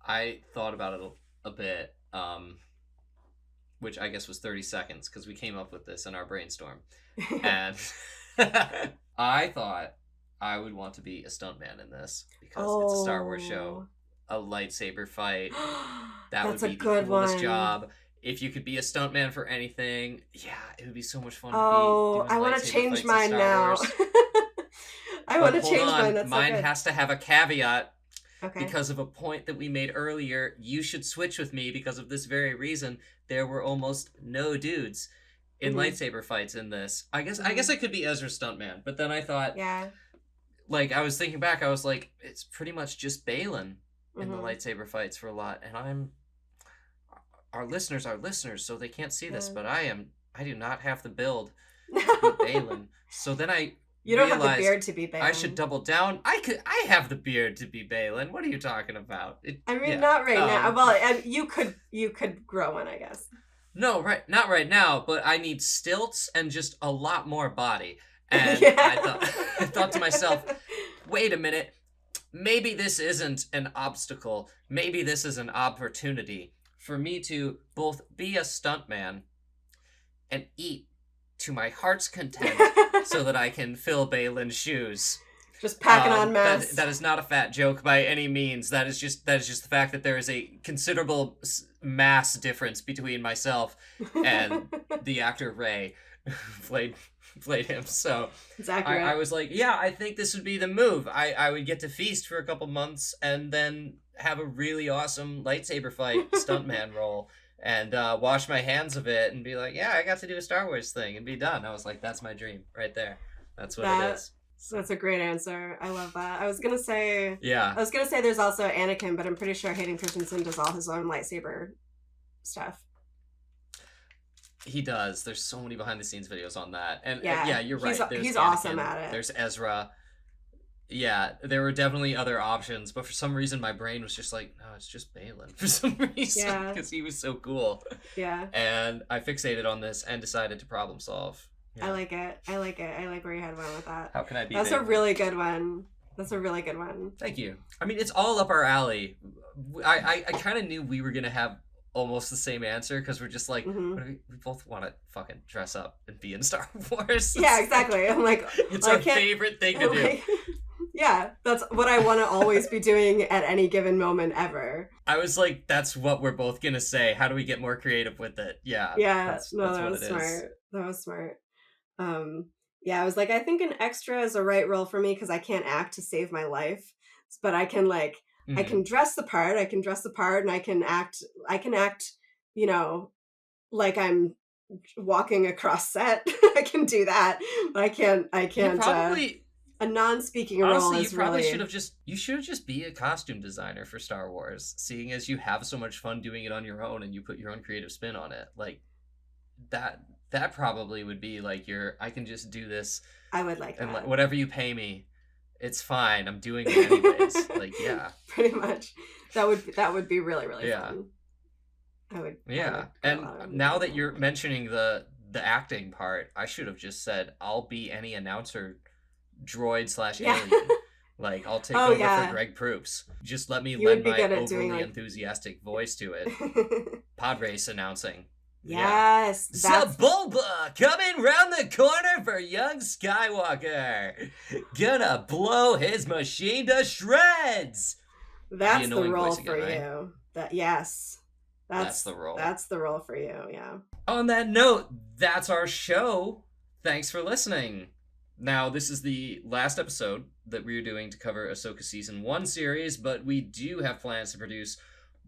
I thought about it a bit, which I guess was 30 seconds because we came up with this in our brainstorm. And I thought I would want to be a stuntman in this because it's a Star Wars show,
Oh,
a lightsaber fight. That would
that's a
be the
good
coolest
one.
job. If you could be a stuntman for anything, yeah, it would be so much fun to be
Oh,
doing
I want to
lightsaber
change
fights in
mine
Star
now.
Wars.
I want
But
to
hold
change mine.
on,
That's so
mine
good.
has to have a caveat
Okay.
because of a point that we made earlier. You should switch with me because of this very reason. There were almost no dudes in
Hmm.
lightsaber fights in this. I guess
Hmm.
I could be Ezra's stuntman, but then I thought,
Yeah.
like, I was thinking back, I was like, it's pretty much just Balin in the
Hmm.
lightsaber fights for a lot, and our listeners are listeners, so they can't see this,
Yeah.
but I do not have the build to be Balin. So then I
You don't have the
realized
beard to be
I should
Balin.
double down. I have the beard to be Balin. What are you talking about?
I mean,
Yeah.
not right now. Well, and you could grow one, I guess.
No, right, not right now, but I need stilts and just a lot more body. And I
Yeah.
thought I thought to myself, wait a minute, maybe this isn't an obstacle. Maybe this is an opportunity for me to both be a stuntman and eat to my heart's content so that I can fill Balin's shoes.
Just packing on
That
mass.
that is not a fat joke by any means. That is just the fact that there is a considerable mass difference between myself and the actor Ray, who played him. So
It's
I
accurate.
was like, yeah, I think this would be the move. I would get to feast for a couple months and then have a really awesome lightsaber fight stuntman role and wash my hands of it and be like, yeah, I got to do a Star Wars thing and be done. I was like, that's my dream right there. That's what it
That
is. So,
that's a great answer. I love that. I
yeah,
was gonna say there's also Anakin, but I'm pretty sure Hayden Christensen does all his own lightsaber stuff.
he does. There's so many behind the scenes videos on that. And
Yeah,
yeah, you're
he's
right. There's
he's awesome
Anakin,
at it.
there's Ezra. Yeah, there were definitely other options, but for some reason my brain was just like, no, it's just Balin for some reason
Yeah,
because he was so cool.
yeah.
And I fixated on this and decided to problem solve.
I
Yeah.
like it. I like it. I like where you had one with that.
How can I be
That's a
Balin?
really good one. That's a really good one.
Thank you. I mean, it's all up our alley. I kind of knew we were gonna have almost the same answer because we're just like,
Mm-hmm.
what do we both want to fucking dress up and be in Star Wars.
Yeah, exactly. I'm like,
it's
I
our
can't-
favorite thing to
I'm
do.
like, yeah, that's what I want to always be doing at any given moment ever.
I was like, that's what we're both gonna say. How do we get more creative with it? Yeah.
Yeah,
That's
no, that
what
was
it
smart.
is.
That was smart. Yeah, I was like, I think an extra is a right role for me because I can't act to save my life, but I can I
Mhm.
can dress the part. I can dress the part, and I can act. You know, like I'm walking across set. I can do that, but I can't.
You probably
A non-speaking role
honestly, you
is
probably
really.
should have just be a costume designer for Star Wars, seeing as you have so much fun doing it on your own and you put your own creative spin on it. Like that probably would be like I can just do this
I would like
and
that.
whatever you pay me, it's fine. I'm doing it anyways. Like, yeah.
Pretty much. That would be really, really
Yeah.
fun. I would.
Yeah. And now that you're mentioning the acting part, I should have just said I'll be any announcer droid /
Yeah.
alien. Like, I'll take
Oh,
over
yeah.
for Greg Proops. Just let me
You would
lend
be
my
good at
overly
doing, like-
enthusiastic voice to it. Pod race announcing.
Yes, that's
Sebulba coming round the corner for young Skywalker. Gonna blow his machine to shreds.
that's the
annoying
role
voice again,
for
right?
you. Yes,
That's the role.
That's the role for you. Yeah.
On that note, that's our show. Thanks for listening. Now, this is the last episode that we're doing to cover Ahsoka Season 1 series, but we do have plans to produce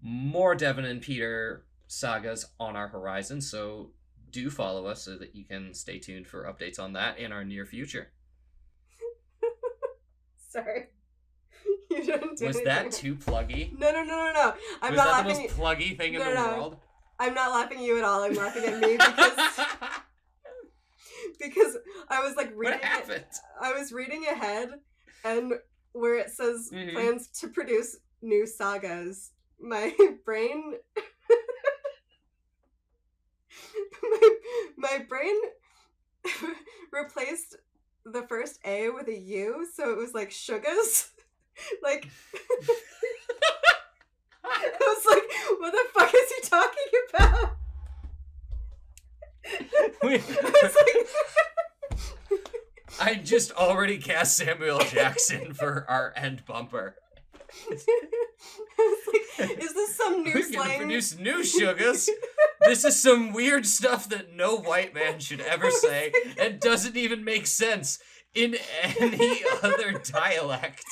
more Devan and Peter sagas on our horizon, so do follow us so that you can stay tuned for updates on that in our near future.
Sorry. You didn't do
Was
anything.
that too pluggy?
No. I'm
Was
not
that the
laughing.
most pluggy thing in
No,
the
no.
world?
I'm not laughing at you at all. I'm laughing at me because I was like reading.
What happened?
I was reading ahead, and where it says
Mhm.
plans to produce new sagas, my brain, my brain replaced the first A with a U, so it was like Sugas. Like, I was like, what the fuck is he talking about? I was like,
I just already cast Samuel Jackson for our end bumper.
I was like, is this some new
We're gonna
slang?
produce new sugars. This is some weird stuff that no white man should ever say and doesn't even make sense in any other dialect.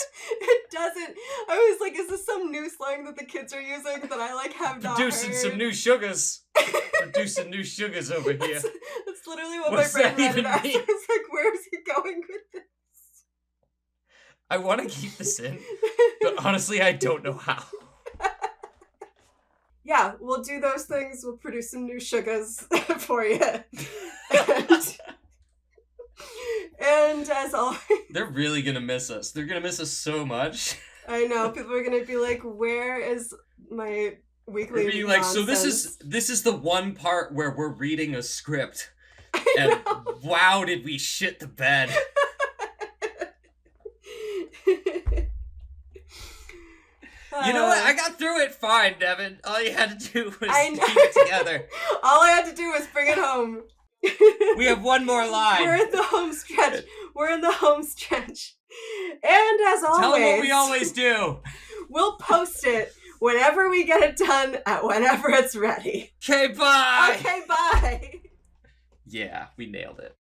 It doesn't. I was like, is this some new slang that the kids are using that I like have not
Producing
heard?
some new sugars. Producing new sugars over here.
That's literally what
What's
my brain
that
read
even
it as.
mean?
I was like, where is he going with this?
I want to keep this in, but honestly, I don't know how.
Yeah, we'll do those things. We'll produce some new sugars for you. And as always,
They're really gonna miss us. They're gonna miss us so much.
I know people are gonna be like, "Where is my weekly?"
We're being like, so
nonsense?"
this is the one part where we're reading a script, and wow, did we shit the bed? You know what? I got through it fine, Devin. All you had to do was
I
keep
know.
it together.
All I had to do was bring it home.
We have one more line.
We're in the home stretch. We're in the home stretch. And as always,
Tell them what we always do.
we'll post it whenever we get it done at whenever it's ready.
Okay, bye.
Okay, bye.
Yeah, we nailed it.